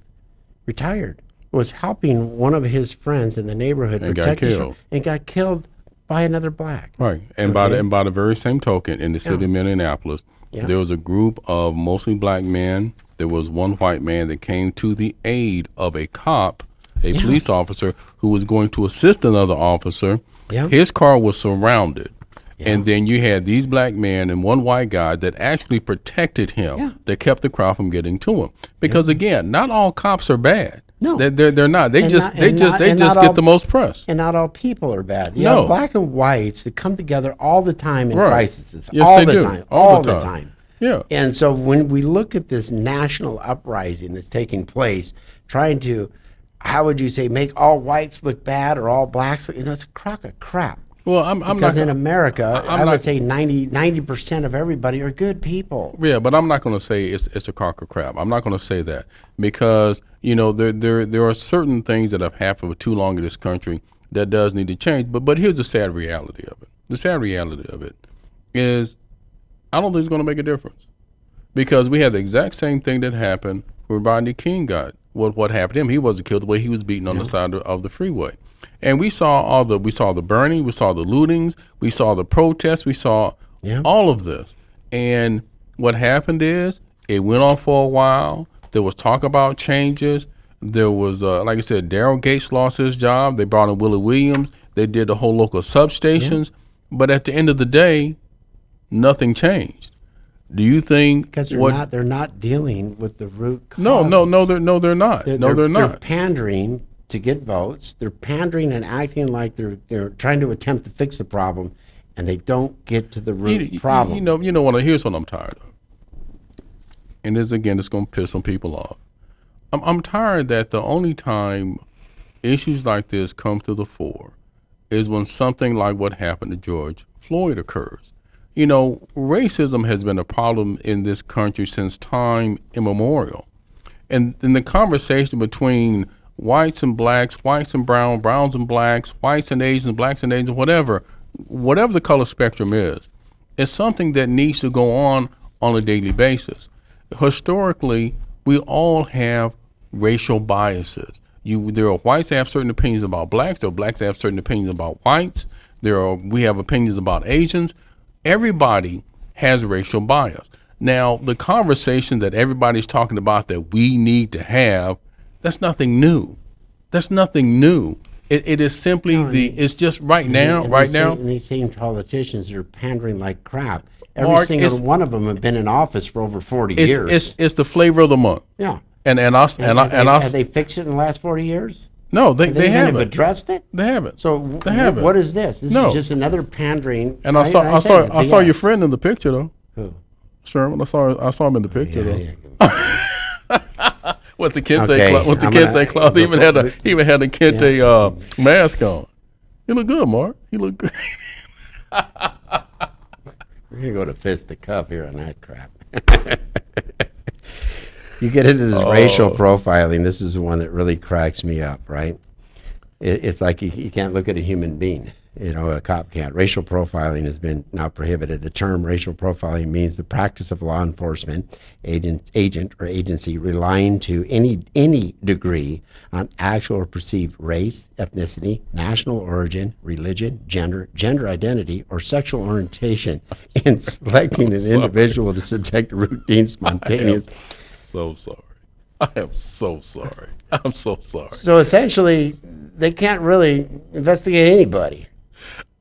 retired, was helping one of his friends in the neighborhood and protect got killed. And got killed by another black. Right. And by the very same token, in the city of Minneapolis, there was a group of mostly black men. There was one white man that came to the aid of a cop, a police officer, who was going to assist another officer. Yeah. His car was surrounded. And then you had these black men and one white guy that actually protected him, that kept the crowd from getting to him. Because again, not all cops are bad. No, they're not. They just get the most press. And not all people are bad. You No. have black and whites that come together all the time in crises. Yes, all they the do. time. All All the the time. time. Yeah. And so when we look at this national uprising that's taking place, trying to, how would you say, make all whites look bad or all blacks look, it's a crock of crap. Well, I'm Because not in America, I would not- say 90% of everybody are good people. Yeah, but I'm not going to say it's a crock of crap. I'm not going to say that because there are certain things that have happened for too long in this country that does need to change. But here's the sad reality of it. The sad reality of it is, I don't think it's going to make a difference because we had the exact same thing that happened when Rodney King got what happened to him. He wasn't killed the way he was beaten on the side of the freeway. And we saw the burning, we saw the lootings, we saw the protests, we saw all of this. And what happened is it went on for a while. There was talk about changes. There was, like I said, Daryl Gates lost his job. They brought in Willie Williams. They did the whole local substations. But at the end of the day, nothing changed. Do you think Because they're not dealing with the root cause. No, they're not. They're not. They're pandering to get votes. They're pandering and acting like they're trying to attempt to fix the problem, and they don't get to the root problem. You know what? Here's what I'm tired of, and this again, it's going to piss some people off. I'm tired that the only time issues like this come to the fore is when something like what happened to George Floyd occurs. Racism has been a problem in this country since time immemorial, and in the conversation between whites and blacks, whites and browns and blacks, whites and Asians, blacks and Asians, whatever the color spectrum is, it's something that needs to go on a daily basis. Historically, we all have racial biases. There are whites that have certain opinions about blacks. There are blacks that have certain opinions about whites. We have opinions about Asians. Everybody has racial bias. Now, the conversation that everybody's talking about that we need to have, that's nothing new. That's nothing new. It is simply it's just right now. And these same politicians are pandering like crap. Every Mark, single one of them have been in office for over 40 It's years. it's the flavor of the month. Yeah. Have they fixed it in the last 40 years? No, they Have haven't. addressed it? They haven't. So they haven't. what is this? This No. is just another pandering. And I saw your friend in the picture though. Who? Sherman. I saw him in the picture though. Yeah. With the kente Okay, cloth. With the I'm gonna- kente cloth. He even had the kente mask on. You look good, Mark. You look good. We're going to go to fist the cuff here on that crap. You get into this racial profiling. This is the one that really cracks me up, right? It's like you can't look at a human being. A cop can't. Racial profiling has been now prohibited. The term racial profiling means the practice of law enforcement agent or agency relying to any degree on actual or perceived race, ethnicity, national origin, religion, gender identity, or sexual orientation in selecting an individual to subject to routine, spontaneous. So sorry. I am so sorry. I'm so sorry. So essentially, they can't really investigate anybody.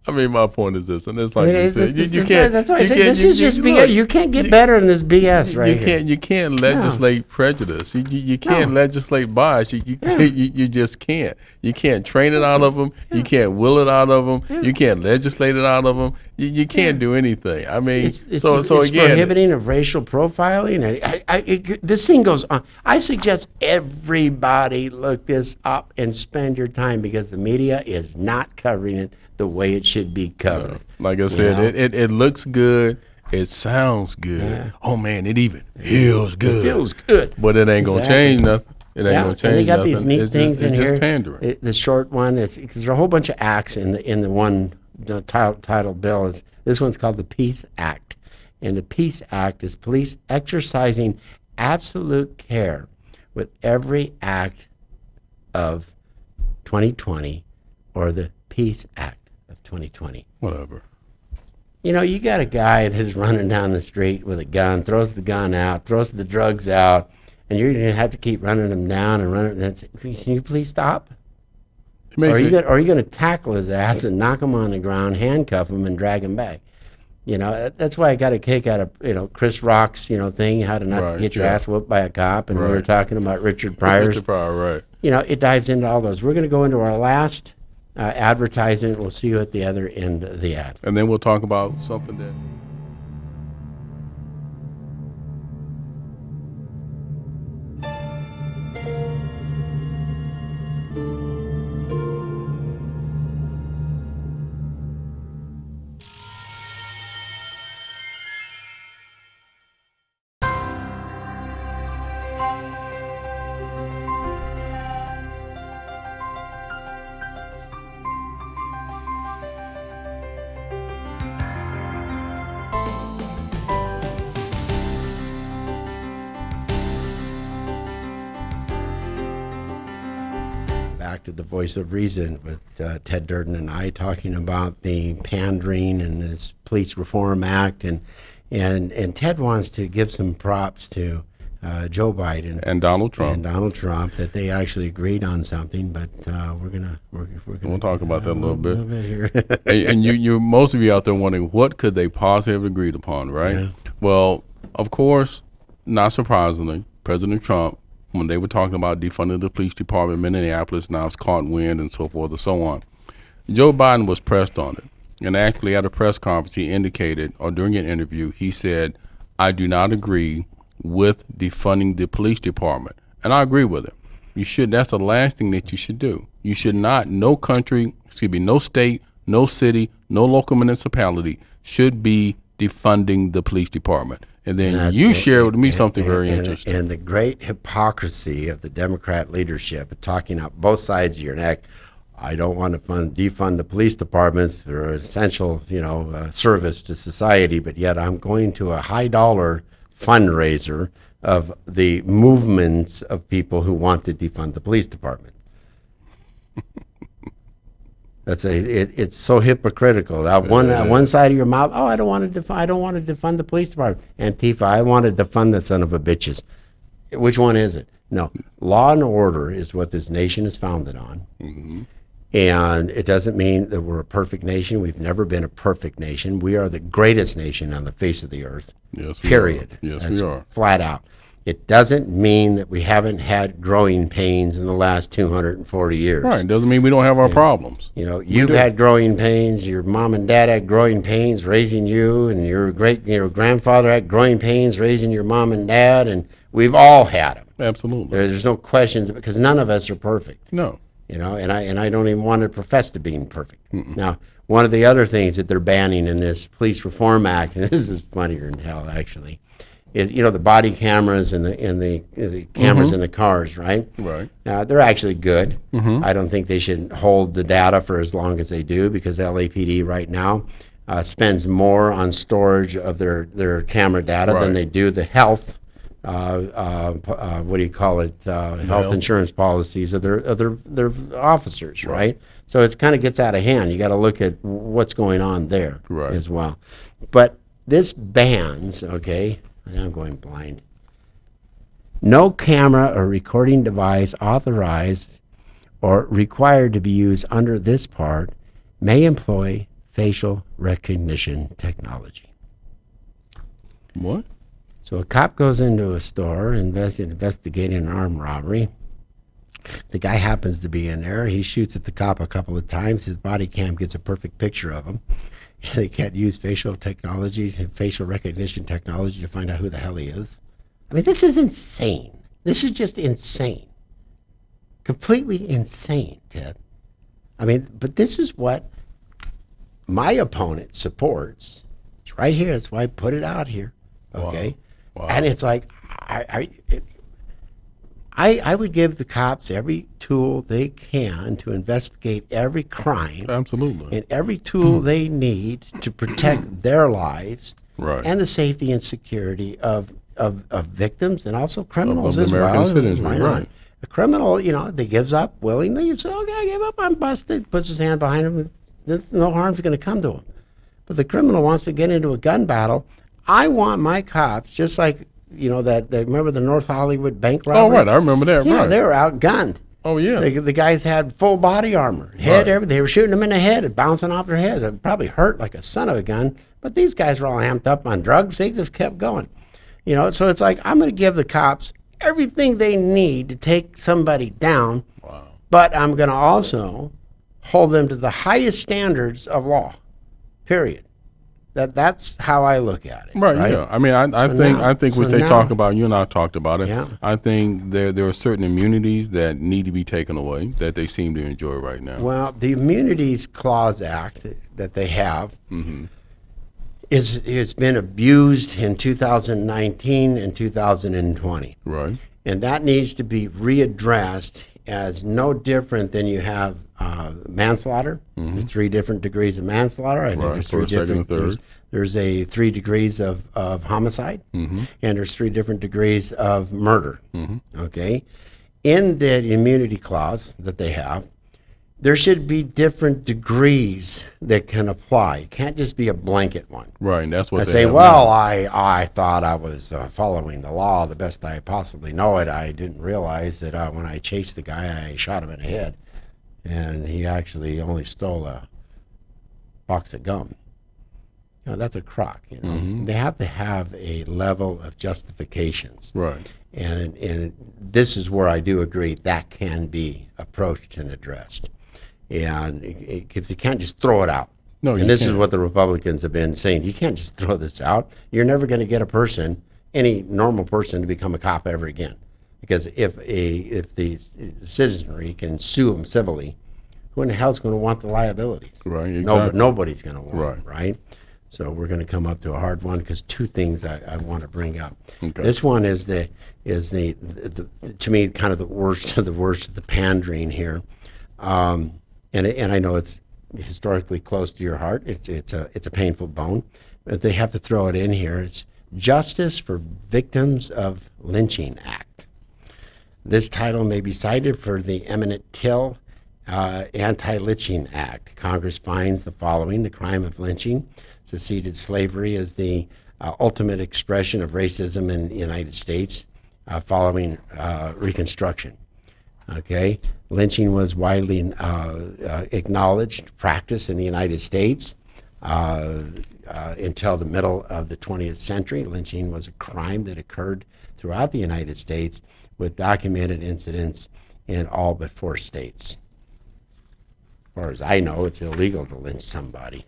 I mean, my point is this, and it's like you said, you That's can't. That's why I you said can't- this you- is just you- BS. look, You can't get better than this BS right here. You can't legislate prejudice. You can't legislate bias. You just can't. You can't train it out of them. You can't will it out of them. You can't legislate it out of them. You can't do anything. I mean, It's again, prohibiting of racial profiling. And this thing goes on. I suggest everybody look this up and spend your time because the media is not covering it the way it should be covered. like I said, know? it looks good. It sounds good. Yeah. Oh man, it even feels good. It feels good. But it ain't gonna Exactly. change nothing. It ain't gonna and change they got nothing. these neat It's things just, in it's here. just pandering. The short one is because there are a whole bunch of acts in the one title bill. Is this one's called the Peace Act, and the Peace Act is police exercising absolute care with every act of 2020 or the Peace Act of 2020. Whatever. You got a guy that's running down the street with a gun, throws the gun out, throws the drugs out, and you're going to have to keep running him down and running. Can you please stop? It Or makes are me, you going to tackle his ass and knock him on the ground, handcuff him, and drag him back? That's why I got a kick out of Chris Rock's thing, how to not Right, get your yeah. ass whooped by a cop, and we were Right. talking about Richard Pryor's. Richard Pryor, right? It dives into all those. We're going to go into our last advertisement. We'll see you at the other end of the ad. And then we'll talk about something that. Back to the voice of reason with Ted Durden and I talking about the pandering and this police reform act, and Ted wants to give some props to Joe Biden And Donald Trump. and Donald Trump that they actually agreed on something, but We'll talk about that a little bit. here. And you, most of you out there wondering what could they possibly have agreed upon, right? Yeah. Well, of course, not surprisingly, President Trump, when they were talking about defunding the police department in Minneapolis, now it's caught wind and so forth and so on. Joe Biden was pressed on it. And actually at a press conference, he indicated, or during an interview, he said, I do not agree with defunding the police department. And I agree with him. You should, that's the last thing that you should do. You should not, no state, no city, no local municipality should be defunding the police department. And then you shared with me something very interesting. And the great hypocrisy of the Democrat leadership, talking out both sides of your neck. I don't want to defund the police departments. They're an essential, service to society, but yet I'm going to a high-dollar fundraiser of the movements of people who want to defund the police department. It's so hypocritical. One side of your mouth, I don't want to defund the police department. Antifa, I want to defund the son of a bitches. Which one is it? No, law and order is what this nation is founded on. Mm-hmm. And it doesn't mean that we're a perfect nation. We've never been a perfect nation. We are the greatest nation on the face of the earth. Yes, we period. are. Yes, That's we are. flat out. It doesn't mean that we haven't had growing pains in the last 240 years. Right. Doesn't mean we don't have our problems. You've had growing pains. Your mom and dad had growing pains raising you, and your grandfather had growing pains raising your mom and dad, and we've all had them. Absolutely. There's no questions, because none of us are perfect. No. And I don't even want to profess to being perfect. Now, one of the other things that they're banning in this Police Reform Act, and this is funnier than hell actually, is the body cameras and the cameras in the cars, right? Right. They're actually good. I don't think they should hold the data for as long as they do, because LAPD right now spends more on storage of their camera data than they do the health. What do you call it? Health insurance policies of their officers, right? So it kind of gets out of hand. You got to look at what's going on there as well. But this bans, I'm going blind. No camera or recording device authorized or required to be used under this part may employ facial recognition technology. What? So a cop goes into a store investigating an armed robbery. The guy happens to be in there. He shoots at the cop a couple of times. His body cam gets a perfect picture of him. They can't use facial recognition technology to find out who the hell he is. I mean, this is insane. This is just insane. Completely insane, Ted. I mean, but this is what my opponent supports. It's right here. That's why I put it out here. Okay? Wow. And it's like, I would give the cops every tool they can to investigate every crime. Absolutely. And every tool they need to protect their lives and the safety and security of victims and also criminals of as American well. citizens, Why not? right. A criminal, they gives up willingly. You say, okay, I give up, I'm busted. Puts his hand behind him. No harm's going to come to him. But the criminal wants to get into a gun battle. I want my cops, just like, remember the North Hollywood bank robbery? Oh, right. I remember that. Yeah, right. they were outgunned. Oh, yeah. The guys had full body armor, everything. They were shooting them in the head and bouncing off their heads. It probably hurt like a son of a gun. But these guys were all amped up on drugs. They just kept going. So it's like, I'm going to give the cops everything they need to take somebody down. Wow. But I'm going to also hold them to the highest standards of law, period. That's how I look at it. Right. Yeah. I mean, I think what they talk about, you and I talked about it. Yeah. I think there are certain immunities that need to be taken away that they seem to enjoy right now. Well, the Immunities Clause Act that they have has been abused in 2019 and 2020. Right. And that needs to be readdressed as no different than you have manslaughter. There's 3 different degrees of manslaughter. I think Right, there's 3 first, second, different. and third. There's a 3 degrees of homicide, and there's 3 different degrees of murder. Okay, in that immunity clause that they have, there should be different degrees that can apply. It can't just be a blanket one. Right, and that's what I they say, have well, now. I thought I was following the law the best I possibly know it. I didn't realize that when I chased the guy, I shot him in the head, and he actually only stole a box of gum. You know, that's a crock. You know, they have to have a level of justifications. Right. And this is where I do agree that can be approached and addressed. And because you can't just throw it out. No, you and this is can't. what the Republicans have been saying. You can't just throw this out. You're never going to get a person, any normal person, to become a cop ever again. Because if the citizenry can sue them civilly, who in the hell's going to want the liabilities? Right, exactly. Nobody's going to want Right. them, right? So we're going to come up to a hard one because 2 things I want to bring up. Okay. This one is the to me kind of the worst of the pandering here, and I know it's historically close to your heart. It's a painful bone, but they have to throw it in here. It's Justice for Victims of Lynching Act. This title may be cited for the Emmett Till Anti-Lynching Act. Congress finds the following: the crime of lynching, seceded slavery, as the ultimate expression of racism in the United States following Reconstruction. Okay, lynching was widely acknowledged practice in the United States until the middle of the 20th century. Lynching was a crime that occurred throughout the United States with documented incidents in all but 4 states. As far as I know, it's illegal to lynch somebody.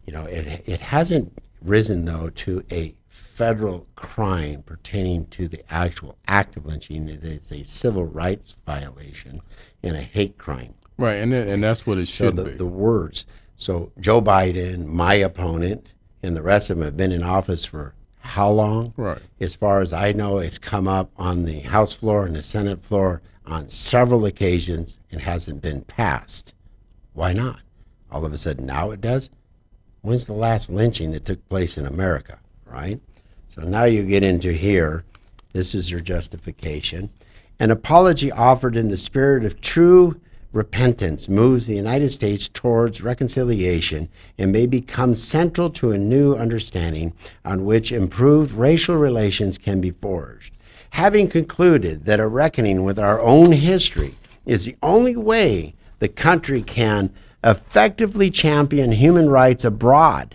You know, it hasn't risen, though, to a federal crime pertaining to the actual act of lynching. It is a civil rights violation and a hate crime. Right, and that's what it So should the be. words. So Joe Biden, my opponent, and the rest of them have been in office for how long? Right. As far as I know, it's come up on the House floor and the Senate floor on several occasions and hasn't been passed. Why not? All of a sudden now it does? When's the last lynching that took place in America, right? So now you get into here. This is your justification. An apology offered in the spirit of true repentance moves the United States towards reconciliation and may become central to a new understanding on which improved racial relations can be forged. Having concluded that a reckoning with our own history is the only way the country can effectively champion human rights abroad,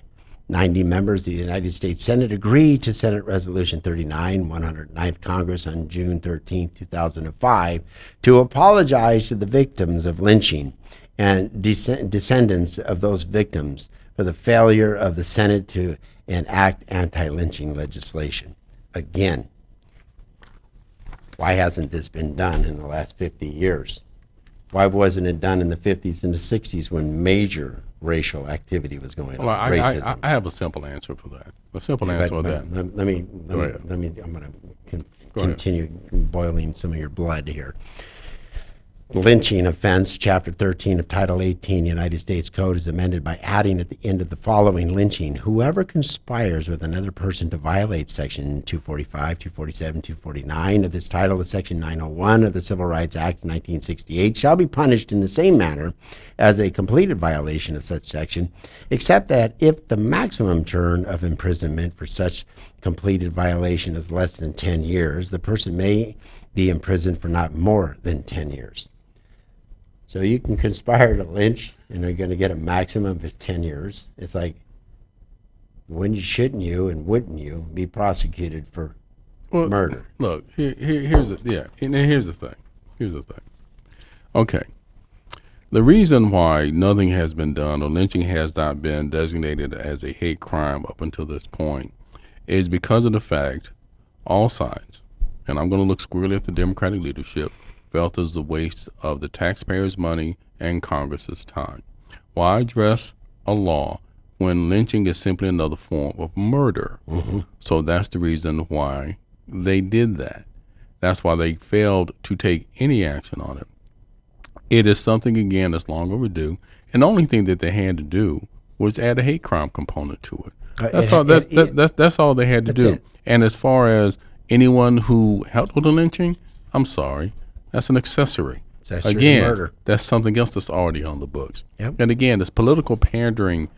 90 members of the United States Senate agreed to Senate Resolution 39, 109th Congress on June 13, 2005, to apologize to the victims of lynching and descendants of those victims for the failure of the Senate to enact anti-lynching legislation. Again, why hasn't this been done in the last 50 years? Why wasn't it done in the 50s and the 60s when major racial activity was going on? Well, Racism. I have a simple answer for that. A simple But- answer for but that. Let me. Go ahead. I'm going to Go ahead. continue boiling some of your blood here. Lynching offense, Chapter 13 of Title 18 United States Code is amended by adding at the end of the following: lynching. Whoever conspires with another person to violate Section 245, 247, 249 of this title of Section 901 of the Civil Rights Act of 1968 shall be punished in the same manner as a completed violation of such section, except that if the maximum term of imprisonment for such completed violation is less than 10 years, the person may be imprisoned for not more than 10 years. So you can conspire to lynch, and they're going to get a maximum of 10 years. It's like, when shouldn't you and wouldn't you be prosecuted for Well, murder? Look, here's the here's the thing. Here's the thing. Okay. The reason why nothing has been done or lynching has not been designated as a hate crime up until this point is because of the fact all sides, and I'm going to look squarely at the Democratic leadership, felt it was a waste of the taxpayers' money and Congress's time. Why address a law when lynching is simply another form of murder? So that's the reason why they did that. That's why they failed to take any action on it. It is something, again, that's long overdue. And the only thing that they had to do was add a hate crime component to it. That's all they had to do. it. And as far as anyone who helped with the lynching, I'm sorry, that's an accessory. Accessory to Again, murder. that's something else that's already on the books. Yep. And again, it's political pandering,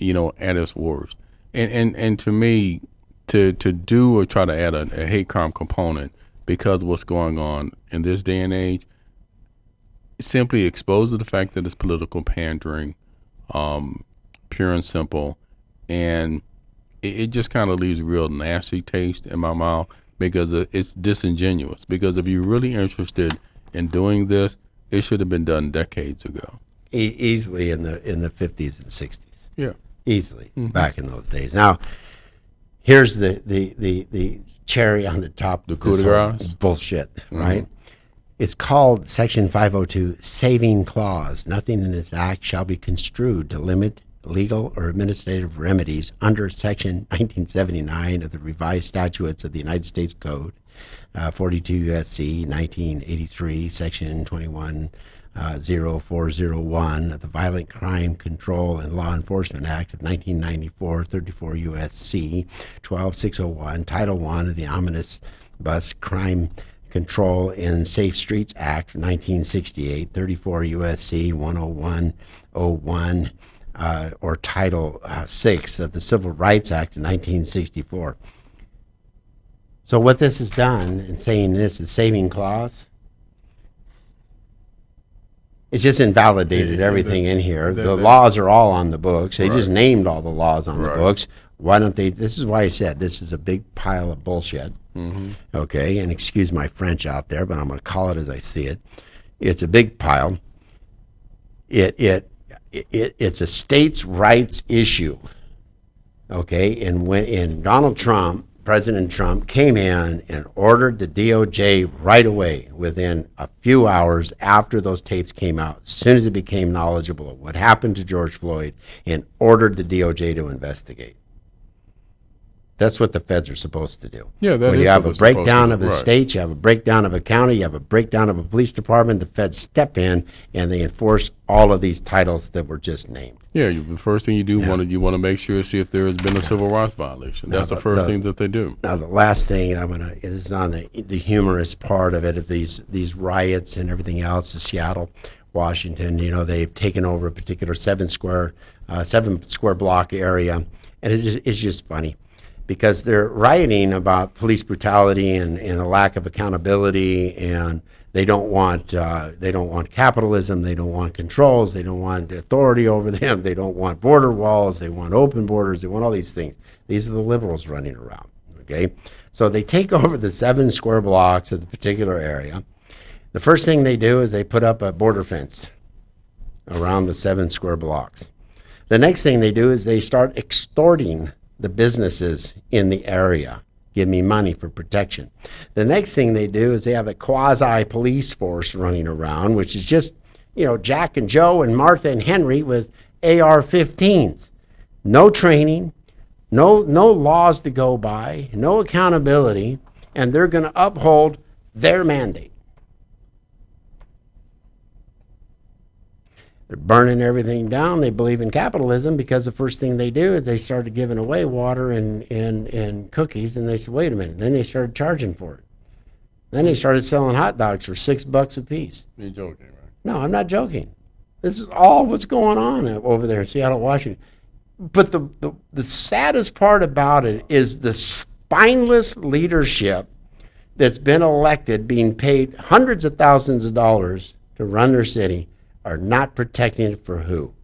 at its worst. And to me, to do or try to add a hate crime component because of what's going on in this day and age, simply exposes the fact that it's political pandering, pure and simple, and it just kind of leaves a real nasty taste in my mouth because it's disingenuous. Because if you're really interested in doing this, it should have been done decades ago. Easily in the 50s and 60s. Yeah. Easily back in those days. Now, here's the cherry on the top. The of coup this de whole grace? bullshit, right? It's called Section 502 Saving Clause. Nothing in this act shall be construed to limit legal or administrative remedies under Section 1979 of the Revised Statutes of the United States Code, 42 U.S.C. 1983, Section 210401 of the Violent Crime Control and Law Enforcement Act of 1994, 34 U.S.C. 12601, Title I of the Omnibus Crime Control in Safe Streets Act of 1968, 34 U.S.C. 10101, or Title VI of the Civil Rights Act of 1964. So what this has done in saying this is saving clause, it's just invalidated everything in here. The laws are all on the books. They just named all the laws on the books. Why don't they? This is why I said this is a big pile of bullshit. Okay, and excuse my French out there, but I'm going to call it as I see it. It's a big pile. It's a states' rights issue. Okay, and when President Trump came in and ordered the DOJ right away within a few hours after those tapes came out, as soon as it became knowledgeable of what happened to George Floyd, and ordered the DOJ to investigate. That's what the feds are supposed to do. Yeah, that when is you have what a they're supposed breakdown to of do, a right. state, you have a breakdown of a county, you have a breakdown of a police department, the feds step in and they enforce all of these titles that were just named. Yeah, the first thing you do, you want to make sure, see if there has been a civil rights violation. That's the first thing that they do. Now, the last thing it is on the humorous part of it, of these riots and everything else in Seattle, Washington. They've taken over a particular seven square block area, and it's just funny because they're rioting about police brutality and a lack of accountability, and they don't want capitalism, they don't want controls, they don't want authority over them, they don't want border walls, they want open borders, they want all these things. These are the liberals running around. Okay, so they take over the 7 square blocks of the particular area. The first thing they do is they put up a border fence around the 7 square blocks. The next thing they do is they start extorting the businesses in the area. Give me money for protection. The next thing they do is they have a quasi police force running around, which is just, Jack and Joe and Martha and Henry with AR-15s. No training, no laws to go by, no accountability, and they're going to uphold their mandate. They're burning everything down. They believe in capitalism because the first thing they do is they started giving away water and cookies, and they said, wait a minute. Then they started charging for it. Then they started selling hot dogs for $6 a piece. You're joking, right? No, I'm not joking. This is all what's going on over there in Seattle, Washington. But the saddest part about it is the spineless leadership that's been elected, being paid hundreds of thousands of dollars to run their city, are not protecting it for who?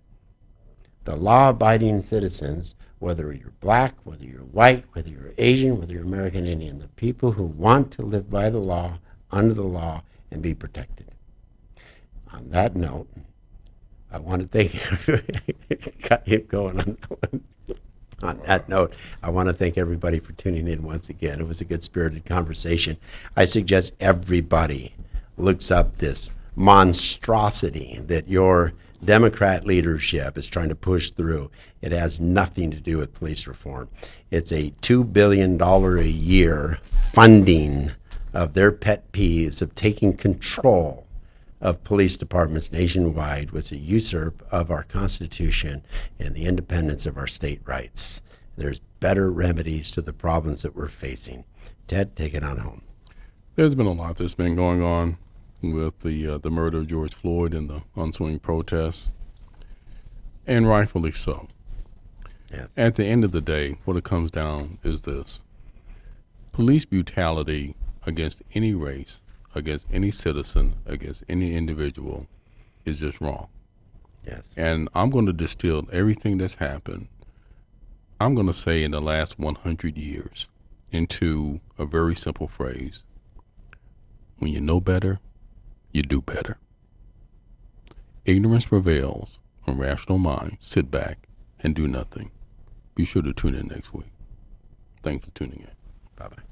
The law-abiding citizens, whether you're black, whether you're white, whether you're Asian, whether you're American Indian, the people who want to live by the law, under the law, and be protected. On that note, I want to thank got him going on that one. On that note, I want to thank everybody for tuning in once again. It was a good-spirited conversation. I suggest everybody looks up this monstrosity that your Democrat leadership is trying to push through. It has nothing to do with police reform. It's a $2 billion a year funding of their pet peeves of taking control of police departments nationwide was a usurp of our Constitution and the independence of our state rights. There's better remedies to the problems that we're facing. Ted, take it on home. There's been a lot that's been going on with the murder of George Floyd and the ensuing protests, and rightfully so. Yes. At the end of the day, what it comes down is this. Police brutality against any race, against any citizen, against any individual is just wrong. Yes. And I'm going to distill everything that's happened, I'm going to say in the last 100 years, into a very simple phrase. When you know better, you do better. Ignorance prevails when rational minds sit back and do nothing. Be sure to tune in next week. Thanks for tuning in. Bye-bye.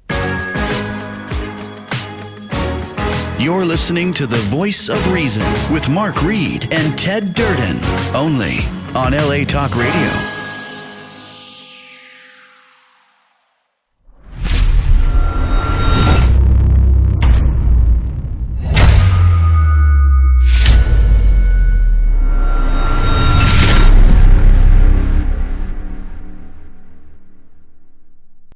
You're listening to The Voice of Reason with Mark Reed and Ted Durden, only on LA Talk Radio.